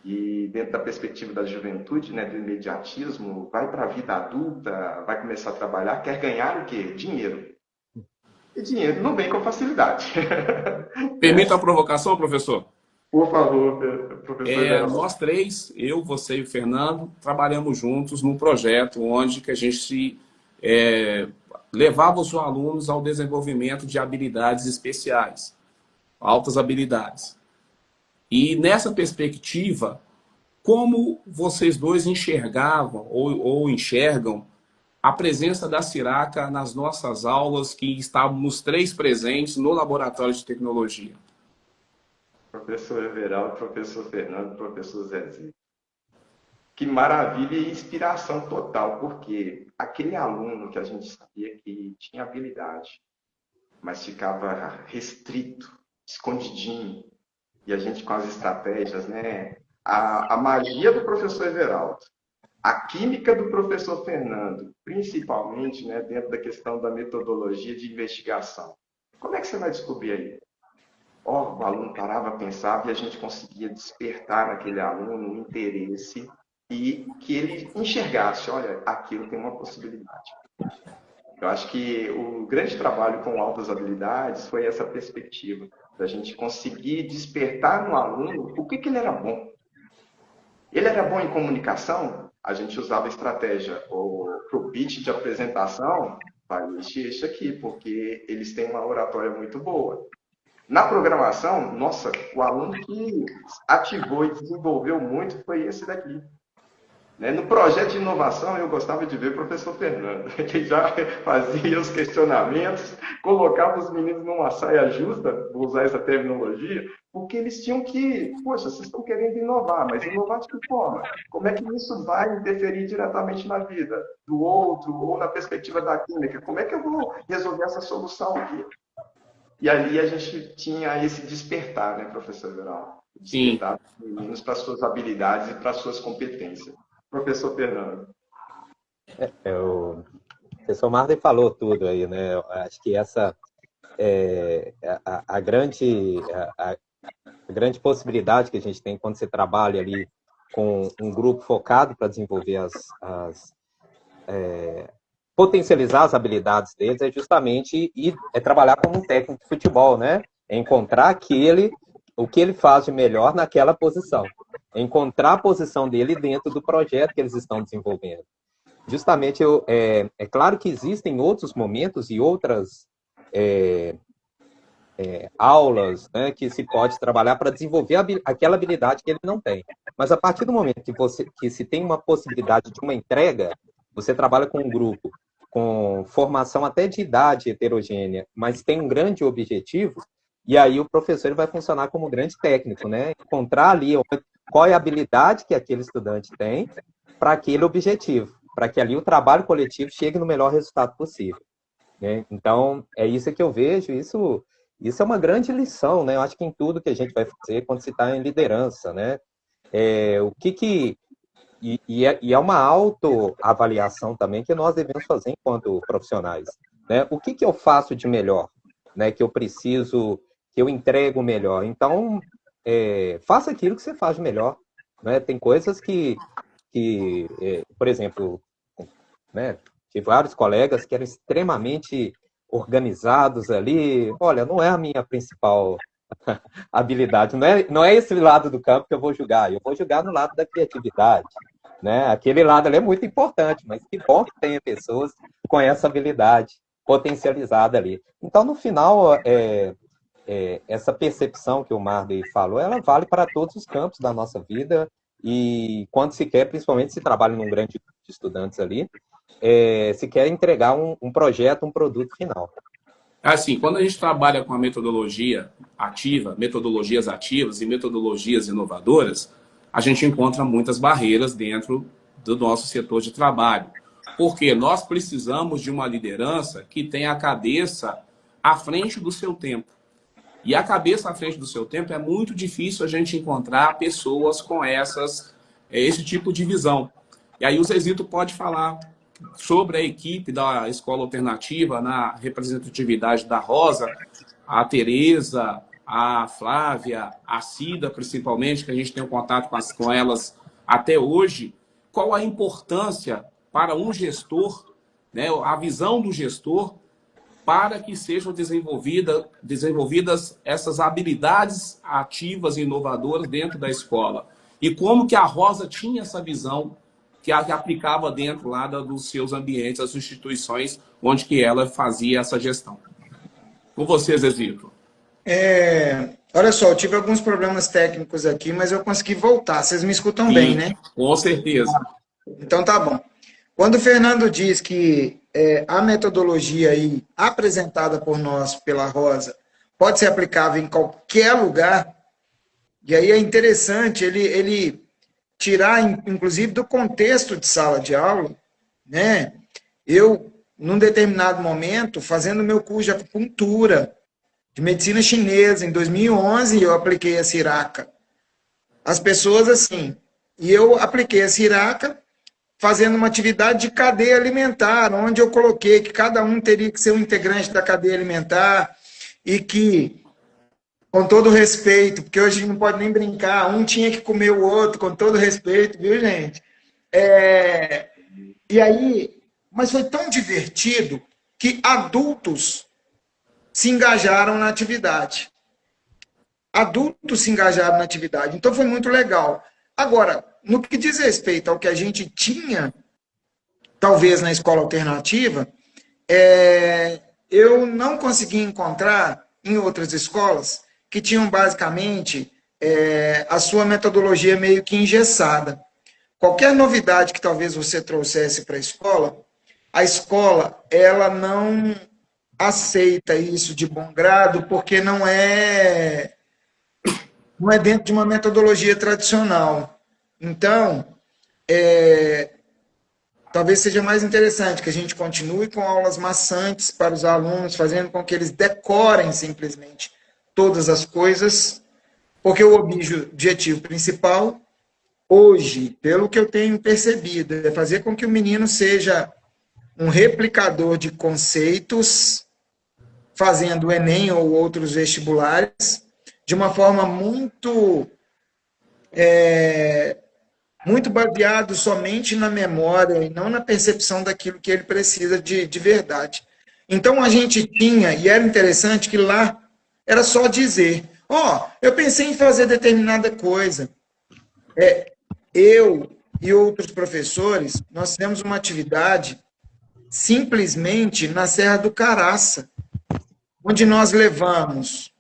E dentro da perspectiva da juventude, né, do imediatismo, vai para a vida adulta, vai começar a trabalhar, quer ganhar o quê? Dinheiro. E dinheiro não vem com facilidade. Permita a provocação, professor? Por favor, professor. Nós três, eu, você e o Fernando, trabalhamos juntos num projeto onde que a gente levava os alunos ao desenvolvimento de habilidades especiais, altas habilidades. E nessa perspectiva, como vocês dois enxergavam ou enxergam a presença da Siraka nas nossas aulas, que estávamos três presentes no laboratório de tecnologia? Professor Everaldo, professor Fernando, professor Zezinho. Que maravilha e inspiração total, porque aquele aluno que a gente sabia que tinha habilidade, mas ficava restrito, escondidinho. E a gente com as estratégias, né? A magia do professor Everaldo, a química do professor Fernando, principalmente, né, dentro da questão da metodologia de investigação. Como é que você vai descobrir aí? Ó, o aluno parava, pensava e a gente conseguia despertar naquele aluno um interesse e que ele enxergasse, olha, aquilo tem uma possibilidade. Eu acho que o grande trabalho com altas habilidades foi essa perspectiva, da gente conseguir despertar no aluno o que ele era bom. Ele era bom em comunicação, a gente usava a estratégia, para o pitch de apresentação, vai mexer isso aqui, porque eles têm uma oratória muito boa. Na programação, nossa, o aluno que ativou e desenvolveu muito foi esse daqui. No projeto de inovação, eu gostava de ver o professor Fernando, que já fazia os questionamentos, colocava os meninos numa saia justa, vou usar essa terminologia, porque eles tinham que, poxa, vocês estão querendo inovar, mas inovar de que forma? Como é que isso vai interferir diretamente na vida do outro, ou na perspectiva da química? Como é que eu vou resolver essa solução aqui? E ali a gente tinha esse despertar, né, professor Verão? Despertar os meninos para suas habilidades e para suas competências. Professor Fernando. O professor Marley falou tudo aí, né? Eu acho que essa é a grande possibilidade que a gente tem quando você trabalha ali com um grupo focado para desenvolver potencializar as habilidades deles, é justamente trabalhar como um técnico de futebol, né? É encontrar o que ele faz de melhor naquela posição. Encontrar a posição dele dentro do projeto que eles estão desenvolvendo. Justamente, é claro que existem outros momentos e outras aulas, né, que se pode trabalhar para desenvolver aquela habilidade que ele não tem. Mas a partir do momento que se tem uma possibilidade de uma entrega, você trabalha com um grupo com formação até de idade heterogênea, mas tem um grande objetivo, e aí o professor vai funcionar como um grande técnico, né? Encontrar ali qual é a habilidade que aquele estudante tem para aquele objetivo, para que ali o trabalho coletivo chegue no melhor resultado possível, né? Então, é isso que eu vejo, isso é uma grande lição, né? Eu acho que em tudo que a gente vai fazer quando se está em liderança, né? E é uma autoavaliação também que nós devemos fazer enquanto profissionais, né? O que eu faço de melhor, né? Que eu preciso, que eu entrego melhor. Então, faça aquilo que você faz de melhor, né? Tem coisas por exemplo, né? Tive vários colegas que eram extremamente organizados ali. Olha, não é a minha principal habilidade, não é esse lado do campo que eu vou julgar no lado da criatividade, né? Aquele lado ali é muito importante, mas que bom que tenha pessoas com essa habilidade potencializada ali. Então, no final, essa percepção que o Marley falou, ela vale para todos os campos da nossa vida, e quando se quer, principalmente se trabalha num grande grupo de estudantes ali, se quer entregar um projeto, um produto final. Assim, quando a gente trabalha com a metodologia ativa, metodologias ativas e metodologias inovadoras, a gente encontra muitas barreiras dentro do nosso setor de trabalho. Porque nós precisamos de uma liderança que tenha a cabeça à frente do seu tempo. E a cabeça à frente do seu tempo é muito difícil a gente encontrar pessoas com esse tipo de visão. E aí o Zezito pode falar sobre a equipe da Escola Alternativa, na representatividade da Rosa, a Tereza, a Flávia, a Cida, principalmente, que a gente tem um contato com elas até hoje. Qual a importância para um gestor, né, a visão do gestor, para que sejam desenvolvidas essas habilidades ativas e inovadoras dentro da escola? E como que a Rosa tinha essa visão que aplicava dentro lá dos seus ambientes, as instituições onde que ela fazia essa gestão? Com vocês, Zezito. Olha só, eu tive alguns problemas técnicos aqui, mas eu consegui voltar. Vocês me escutam bem, né? Com certeza. Então tá bom. Quando o Fernando diz que a metodologia aí apresentada por nós, pela Rosa, pode ser aplicável em qualquer lugar, e aí é interessante ele tirar, inclusive, do contexto de sala de aula, né? Eu num determinado momento, fazendo meu curso de acupuntura, de medicina chinesa, em 2011, eu apliquei a Siraca. As pessoas assim, e eu apliquei a Siraca fazendo uma atividade de cadeia alimentar, onde eu coloquei que cada um teria que ser um integrante da cadeia alimentar e que, com todo respeito, porque hoje a gente não pode nem brincar, um tinha que comer o outro, com todo respeito, viu, gente? E aí, mas foi tão divertido que adultos se engajaram na atividade. Adultos se engajaram na atividade. Então foi muito legal. Agora, no que diz respeito ao que a gente tinha, talvez na escola alternativa, eu não consegui encontrar em outras escolas que tinham basicamente a sua metodologia meio que engessada. Qualquer novidade que talvez você trouxesse para a escola ela não aceita isso de bom grado, porque não é dentro de uma metodologia tradicional. Então, talvez seja mais interessante que a gente continue com aulas maçantes para os alunos, fazendo com que eles decorem simplesmente todas as coisas, porque o objetivo principal, hoje, pelo que eu tenho percebido, é fazer com que o menino seja um replicador de conceitos, fazendo o Enem ou outros vestibulares, de uma forma muito baseado somente na memória e não na percepção daquilo que ele precisa de verdade. Então, a gente tinha, e era interessante que lá era só dizer, eu pensei em fazer determinada coisa. Eu e outros professores, nós fizemos uma atividade simplesmente na Serra do Caraça, onde nós levamos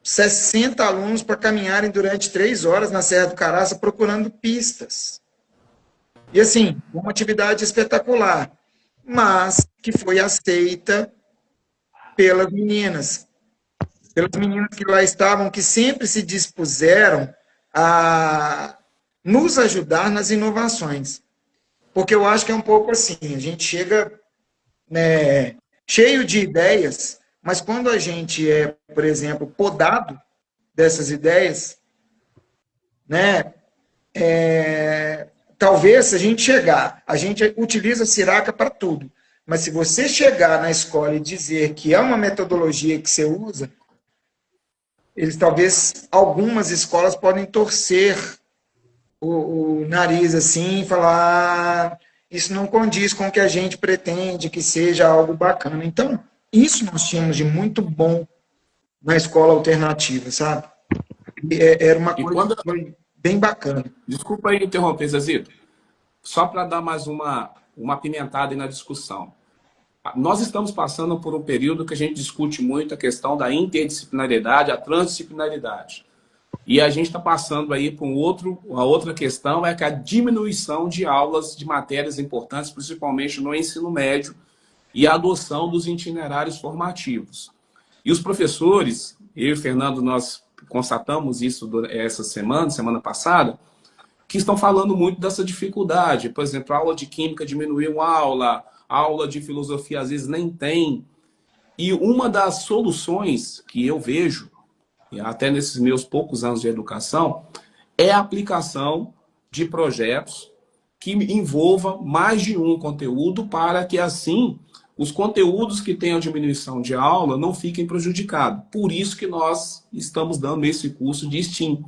60 alunos para caminharem durante 3 horas na Serra do Caraça procurando pistas. E assim, uma atividade espetacular, mas que foi aceita pelas meninas que lá estavam, que sempre se dispuseram a nos ajudar nas inovações. Porque eu acho que é um pouco assim, a gente chega cheio de ideias, mas quando a gente é, por exemplo, podado dessas ideias, talvez se a gente chegar, a gente utiliza a Siraca para tudo, mas se você chegar na escola e dizer que é uma metodologia que você usa, talvez algumas escolas podem torcer o nariz assim e falar isso não condiz com o que a gente pretende que seja algo bacana. Então, isso nós tínhamos de muito bom na escola alternativa, sabe? Era uma coisa que foi bem bacana. Desculpa aí interromper, Zezito. Só para dar mais uma pimentada aí na discussão. Nós estamos passando por um período que a gente discute muito a questão da interdisciplinaridade, a transdisciplinaridade. E a gente está passando aí por uma outra questão, que é a diminuição de aulas de matérias importantes, principalmente no ensino médio, e a adoção dos itinerários formativos. E os professores, eu e o Fernando, nós constatamos isso essa semana passada, que estão falando muito dessa dificuldade. Por exemplo, a aula de química diminuiu uma aula de filosofia às vezes nem tem. E uma das soluções que eu vejo, até nesses meus poucos anos de educação, é a aplicação de projetos que envolvam mais de um conteúdo para que, assim, os conteúdos que tenham diminuição de aula não fiquem prejudicados. Por isso que nós estamos dando esse curso de STEAM.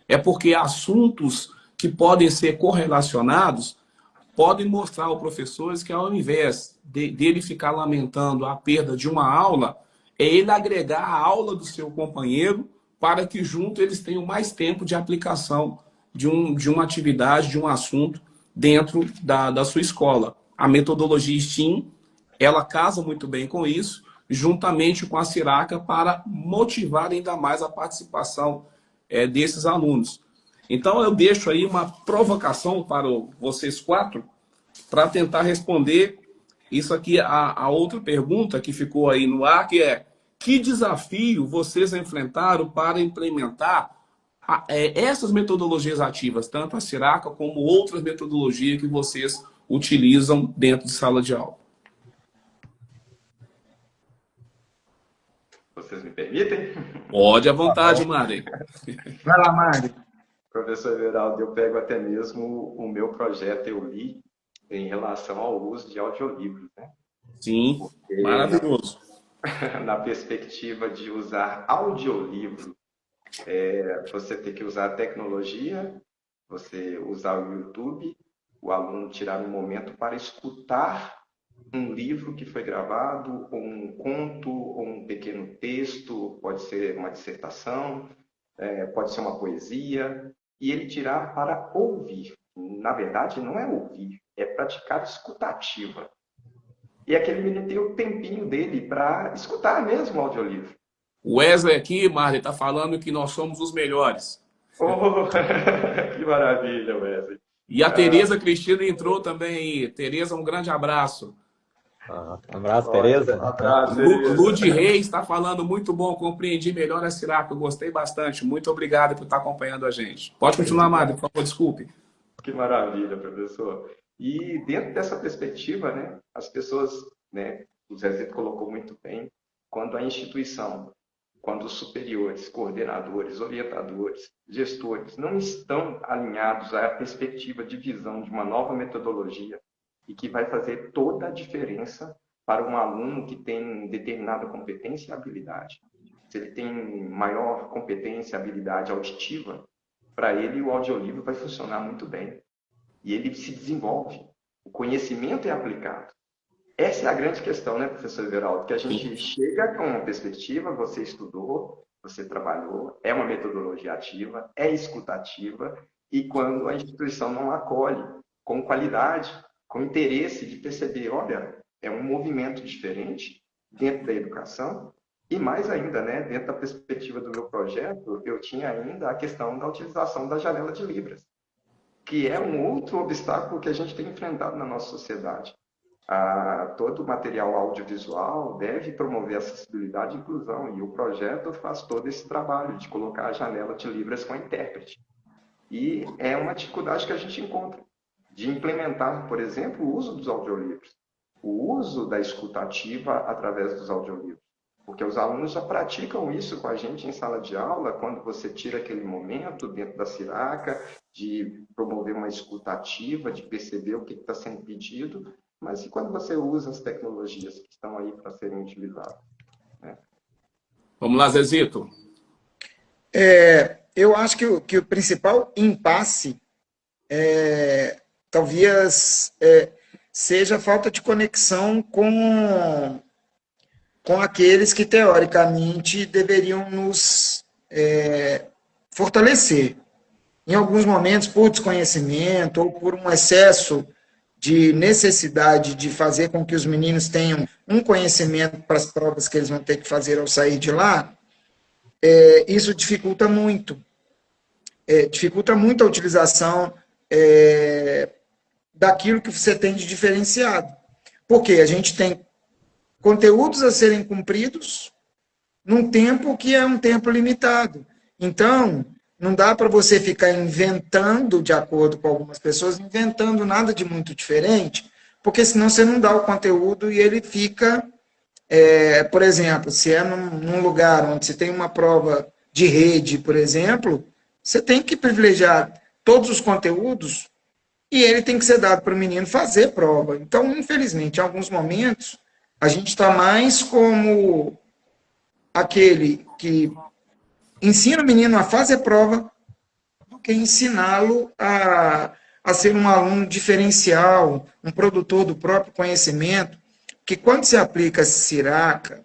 É porque assuntos que podem ser correlacionados podem mostrar ao professor que, ao invés dele ficar lamentando a perda de uma aula, é ele agregar a aula do seu companheiro para que junto eles tenham mais tempo de aplicação de uma atividade, de um assunto dentro da sua escola. A metodologia STEAM, ela casa muito bem com isso, juntamente com a Siraca, para motivar ainda mais a participação desses alunos. Então, eu deixo aí uma provocação para vocês 4, para tentar responder isso aqui, a outra pergunta que ficou aí no ar, que é: que desafio vocês enfrentaram para implementar essas metodologias ativas, tanto a Siraca como outras metodologias que vocês utilizam dentro de sala de aula? Vocês me permitem? Pode à vontade, Marley. Vai lá, Mário. Professor Everaldo, eu pego até mesmo o meu projeto, eu li em relação ao uso de audiolivros, né? Sim, Porque maravilhoso. na perspectiva de usar audiolivro, você tem que usar a tecnologia, você usar o YouTube, o aluno tirar um momento para escutar um livro que foi gravado, ou um conto, ou um pequeno texto, pode ser uma dissertação, pode ser uma poesia, e ele tirar para ouvir. Na verdade, não é ouvir, é praticar escutativa. E aquele menino tem o tempinho dele para escutar mesmo o audiolivro. O Wesley aqui, Marley, está falando que nós somos os melhores. Oh, que maravilha, Wesley. E a Tereza Cristina entrou também aí. Tereza, um grande abraço. Abraço, Tereza. Abraço, Tereza. Lud Reis está falando muito bom, compreendi melhor a Siraca, gostei bastante. Muito obrigado por estar acompanhando a gente. Pode continuar, Marley, por favor, desculpe. Que maravilha, professor. E dentro dessa perspectiva, né, as pessoas, né, o Zezito colocou muito bem, quando a instituição, quando os superiores, coordenadores, orientadores, gestores não estão alinhados à perspectiva de visão de uma nova metodologia e que vai fazer toda a diferença para um aluno que tem determinada competência e habilidade. Se ele tem maior competência e habilidade auditiva, para ele o audiolivro vai funcionar muito bem. E ele se desenvolve. O conhecimento é aplicado. Essa é a grande questão, né, professor Everaldo? Que a gente chega com uma perspectiva, você estudou, você trabalhou, é uma metodologia ativa, é escutativa, e quando a instituição não acolhe com qualidade, com interesse de perceber, olha, é um movimento diferente dentro da educação, e mais ainda, né, dentro da perspectiva do meu projeto, eu tinha ainda a questão da utilização da janela de Libras, que é um outro obstáculo que a gente tem enfrentado na nossa sociedade. Todo o material audiovisual deve promover acessibilidade e inclusão, e o projeto faz todo esse trabalho de colocar a janela de Libras com a intérprete. E é uma dificuldade que a gente encontra, de implementar, por exemplo, o uso dos audiolivros, o uso da escutativa através dos audiolivros. Porque os alunos já praticam isso com a gente em sala de aula, quando você tira aquele momento dentro da Siraca, de promover uma escutativa, de perceber o que está sendo pedido, mas e quando você usa as tecnologias que estão aí para serem utilizadas? Né? Vamos lá, Zezito. Eu acho que o principal impasse talvez seja a falta de conexão com aqueles que, teoricamente, deveriam nos fortalecer. Em alguns momentos, por desconhecimento ou por um excesso de necessidade de fazer com que os meninos tenham um conhecimento para as provas que eles vão ter que fazer ao sair de lá, isso dificulta muito. Dificulta muito a utilização daquilo que você tem de diferenciado. Porque a gente tem conteúdos a serem cumpridos num tempo que é um tempo limitado. Então, não dá para você ficar inventando, de acordo com algumas pessoas, inventando nada de muito diferente, porque senão você não dá o conteúdo e ele fica, por exemplo, se é num lugar onde você tem uma prova de rede, por exemplo, você tem que privilegiar todos os conteúdos e ele tem que ser dado para o menino fazer prova. Então, infelizmente, em alguns momentos, a gente está mais como aquele que ensina o menino a fazer prova do que ensiná-lo a ser um aluno diferencial, um produtor do próprio conhecimento, que quando se aplica Siraca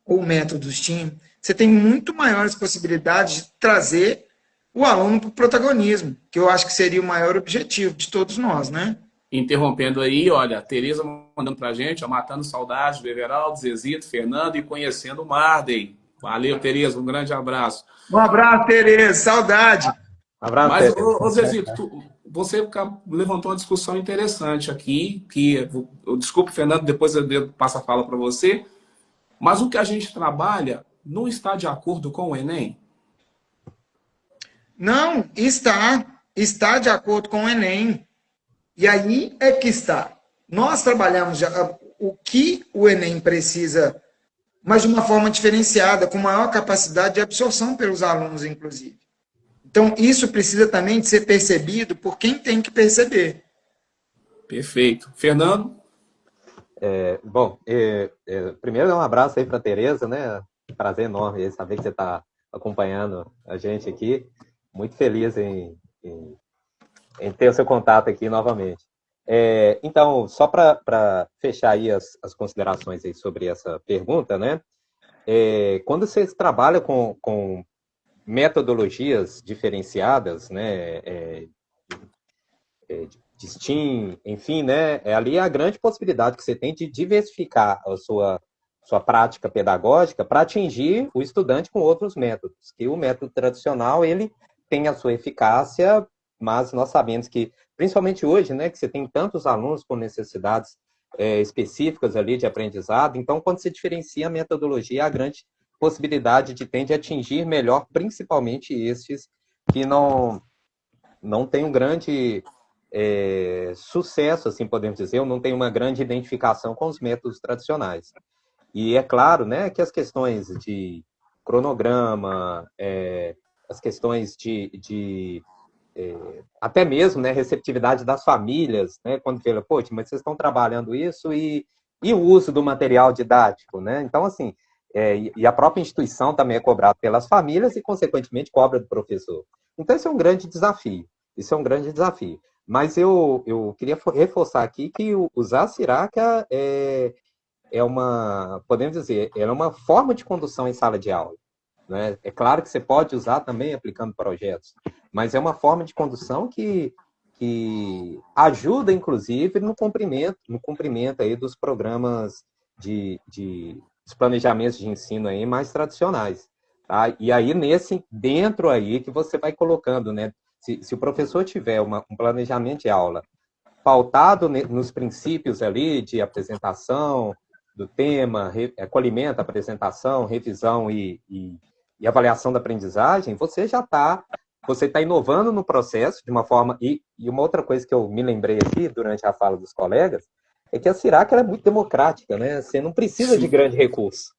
ou método STEAM, você tem muito maiores possibilidades de trazer o aluno para o protagonismo, que eu acho que seria o maior objetivo de todos nós, né? Interrompendo aí, olha, a Tereza mandando pra gente, ó, matando saudades do Everaldo, Zezito, Fernando e conhecendo o Marley. Valeu, Tereza, um grande abraço. Um abraço, Tereza, saudade. Abraço, Mas, Tereza. ô Zezito, você levantou uma discussão interessante aqui, que, desculpe, Fernando, depois eu passo a fala para você, mas o que a gente trabalha não está de acordo com o Enem? Não, está de acordo com o Enem. E aí é que está. Nós trabalhamos o que o Enem precisa mas de uma forma diferenciada, com maior capacidade de absorção pelos alunos, inclusive. Então, isso precisa também de ser percebido por quem tem que perceber. Perfeito. Fernando? Bom, primeiro um abraço aí para a Tereza, né? Prazer enorme saber que você está acompanhando a gente aqui. Muito feliz em ter o seu contato aqui novamente. Então, só para fechar aí as considerações aí sobre essa pergunta, né? Quando vocês trabalham com metodologias diferenciadas, né? De STEAM, enfim, né? Ali é a grande possibilidade que você tem de diversificar a sua prática pedagógica para atingir o estudante com outros métodos. Que o método tradicional, ele tem a sua eficácia, mas nós sabemos que, principalmente hoje, né, que você tem tantos alunos com necessidades específicas ali de aprendizado, então, quando você diferencia a metodologia, a grande possibilidade de atingir melhor, principalmente estes que não têm um grande sucesso, assim podemos dizer, ou não tem uma grande identificação com os métodos tradicionais. E é claro, né, que as questões de cronograma, as questões de até mesmo, né, receptividade das famílias, né, quando fala, poxa, mas vocês estão trabalhando isso e o uso do material didático, né? Então, assim, e a própria instituição também é cobrada pelas famílias e, consequentemente, cobra do professor. Então, isso é um grande desafio. Isso é um grande desafio. Mas eu queria reforçar aqui que usar a Siraca podemos dizer, ela é uma forma de condução em sala de aula. Né? É claro que você pode usar também aplicando projetos, mas é uma forma de condução que ajuda, inclusive, no cumprimento aí dos programas dos planejamentos de ensino aí mais tradicionais. Tá? E aí, dentro aí que você vai colocando, né? Se o professor tiver um planejamento de aula pautado nos princípios ali de apresentação do tema, acolhimento, apresentação, revisão e avaliação da aprendizagem, você está inovando no processo de uma forma... E uma outra coisa que eu me lembrei aqui durante a fala dos colegas é que a Sirac ela é muito democrática, né? Você não precisa de grande recurso.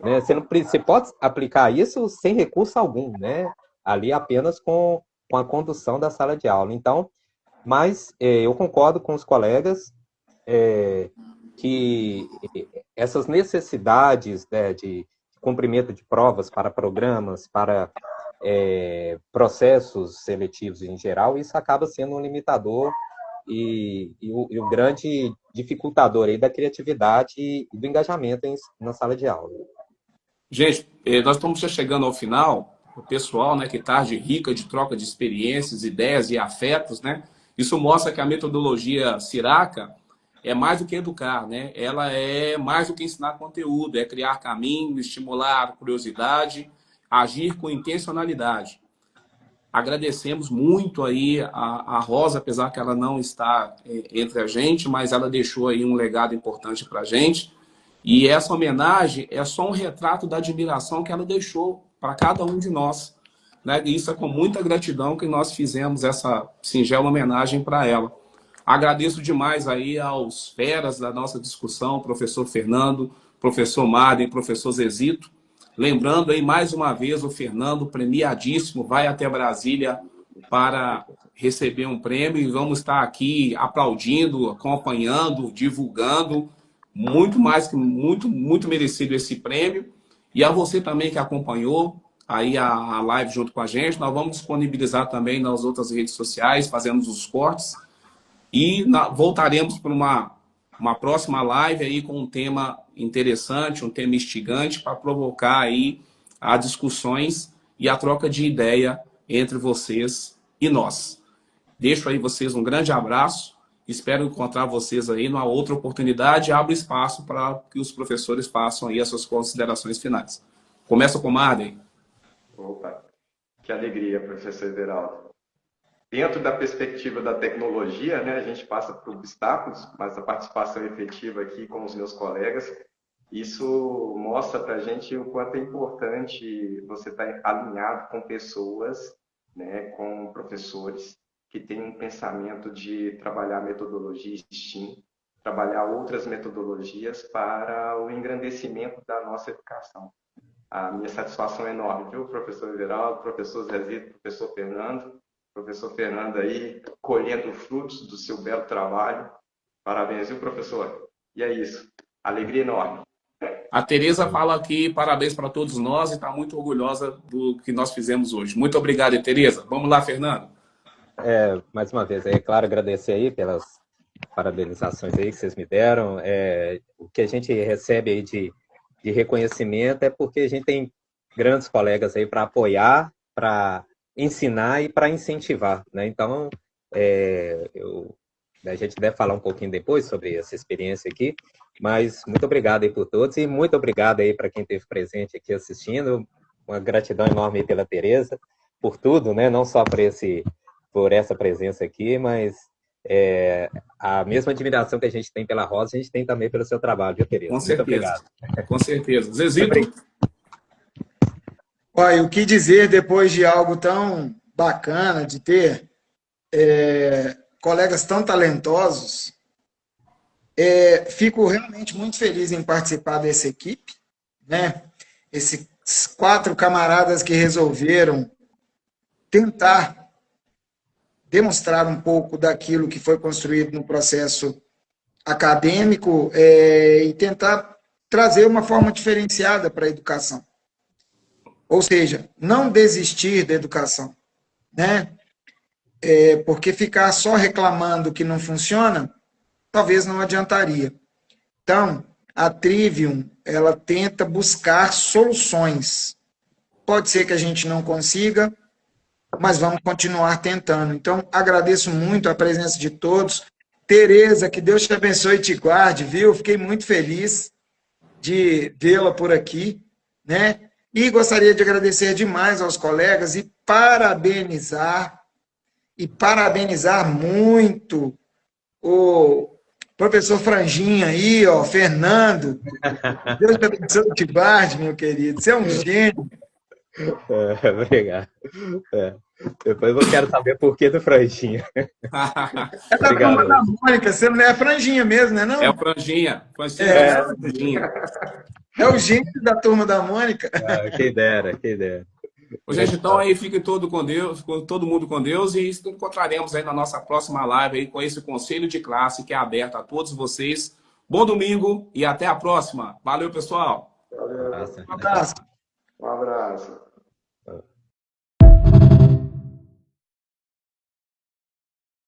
Né? Você pode aplicar isso sem recurso algum, né? Ali apenas com a condução da sala de aula. Então, mas eu concordo com os colegas que essas necessidades, né, de cumprimento de provas para programas, para processos seletivos em geral, isso acaba sendo um limitador e o grande dificultador aí da criatividade e do engajamento na sala de aula. Gente, nós estamos já chegando ao final. O pessoal, né, que tarde rica de troca de experiências, ideias e afetos, né? Isso mostra que a metodologia Siraca é mais do que educar, né? Ela é mais do que ensinar conteúdo, é criar caminho, estimular a curiosidade, agir com intencionalidade. Agradecemos muito aí a Rosa, apesar que ela não está entre a gente, mas ela deixou aí um legado importante para a gente. E essa homenagem é só um retrato da admiração que ela deixou para cada um de nós. Né? E isso é com muita gratidão que nós fizemos essa singela homenagem para ela. Agradeço demais aí aos feras da nossa discussão, professor Fernando, professor Mário e professor Zezito. Lembrando aí mais uma vez o Fernando, premiadíssimo, vai até Brasília para receber um prêmio e vamos estar aqui aplaudindo, acompanhando, divulgando. Muito merecido esse prêmio. E a você também que acompanhou aí a live junto com a gente, nós vamos disponibilizar também nas outras redes sociais, fazemos os cortes. E voltaremos para uma próxima live aí com um tema interessante, um tema instigante, para provocar aí as discussões e a troca de ideia entre vocês e nós. Deixo aí vocês um grande abraço. Espero encontrar vocês aí numa outra oportunidade. Abro espaço para que os professores façam aí as suas considerações finais. Começa com o Marden. Opa, que alegria, professor Everaldo. Dentro da perspectiva da tecnologia, né, a gente passa por obstáculos, mas a participação efetiva aqui com os meus colegas, isso mostra para a gente o quanto é importante você estar alinhado com pessoas, né, com professores que têm um pensamento de trabalhar metodologia STEAM trabalhar outras metodologias para o engrandecimento da nossa educação. A minha satisfação é enorme, viu, professor Everaldo, professor Zezito, professor Fernando. Professor Fernando aí, colhendo frutos do seu belo trabalho. Parabéns, viu, professor? E é isso. Alegria enorme. A Tereza fala aqui, parabéns para todos nós e está muito orgulhosa do que nós fizemos hoje. Muito obrigado, Tereza. Vamos lá, Fernando. Mais uma vez, é claro, agradecer aí pelas parabenizações aí que vocês me deram. O que a gente recebe aí de reconhecimento é porque a gente tem grandes colegas aí para apoiar, para ensinar e para incentivar, né? Então, a gente deve falar um pouquinho depois sobre essa experiência aqui, mas muito obrigado aí por todos e muito obrigado aí para quem esteve presente aqui assistindo. Uma gratidão enorme aí pela Tereza, por tudo, né? Não só por essa presença aqui, mas a mesma admiração que a gente tem pela Rosa, a gente tem também pelo seu trabalho, viu, Tereza? Com certeza. Muito obrigado. Com certeza. Zezito? Olha, o que dizer depois de algo tão bacana, de ter colegas tão talentosos. Fico realmente muito feliz em participar dessa equipe, né? Esses 4 camaradas que resolveram tentar demonstrar um pouco daquilo que foi construído no processo acadêmico e tentar trazer uma forma diferenciada para a educação. Ou seja, não desistir da educação, né? Porque ficar só reclamando que não funciona, talvez não adiantaria. Então, a Trivium, ela tenta buscar soluções. Pode ser que a gente não consiga, mas vamos continuar tentando. Então, agradeço muito a presença de todos. Tereza, que Deus te abençoe e te guarde, viu? Fiquei muito feliz de vê-la por aqui, né? E gostaria de agradecer demais aos colegas e parabenizar muito o professor Franjinha aí, ó, Fernando. Deus te abençoe e te guarde, meu querido. Você é um gênio. Obrigado. Depois eu quero saber por que do Franjinha. É da turma da Mônica, você não é a Franjinha mesmo, né? Não? É o Franjinha. Franjinha. É o gênio da turma da Mônica. Quem dera, quem dera. Gente, então aí fique todo mundo com Deus e nos encontraremos aí na nossa próxima live aí com esse conselho de classe que é aberto a todos vocês. Bom domingo e até a próxima. Valeu, pessoal. Valeu. Um abraço. Um abraço.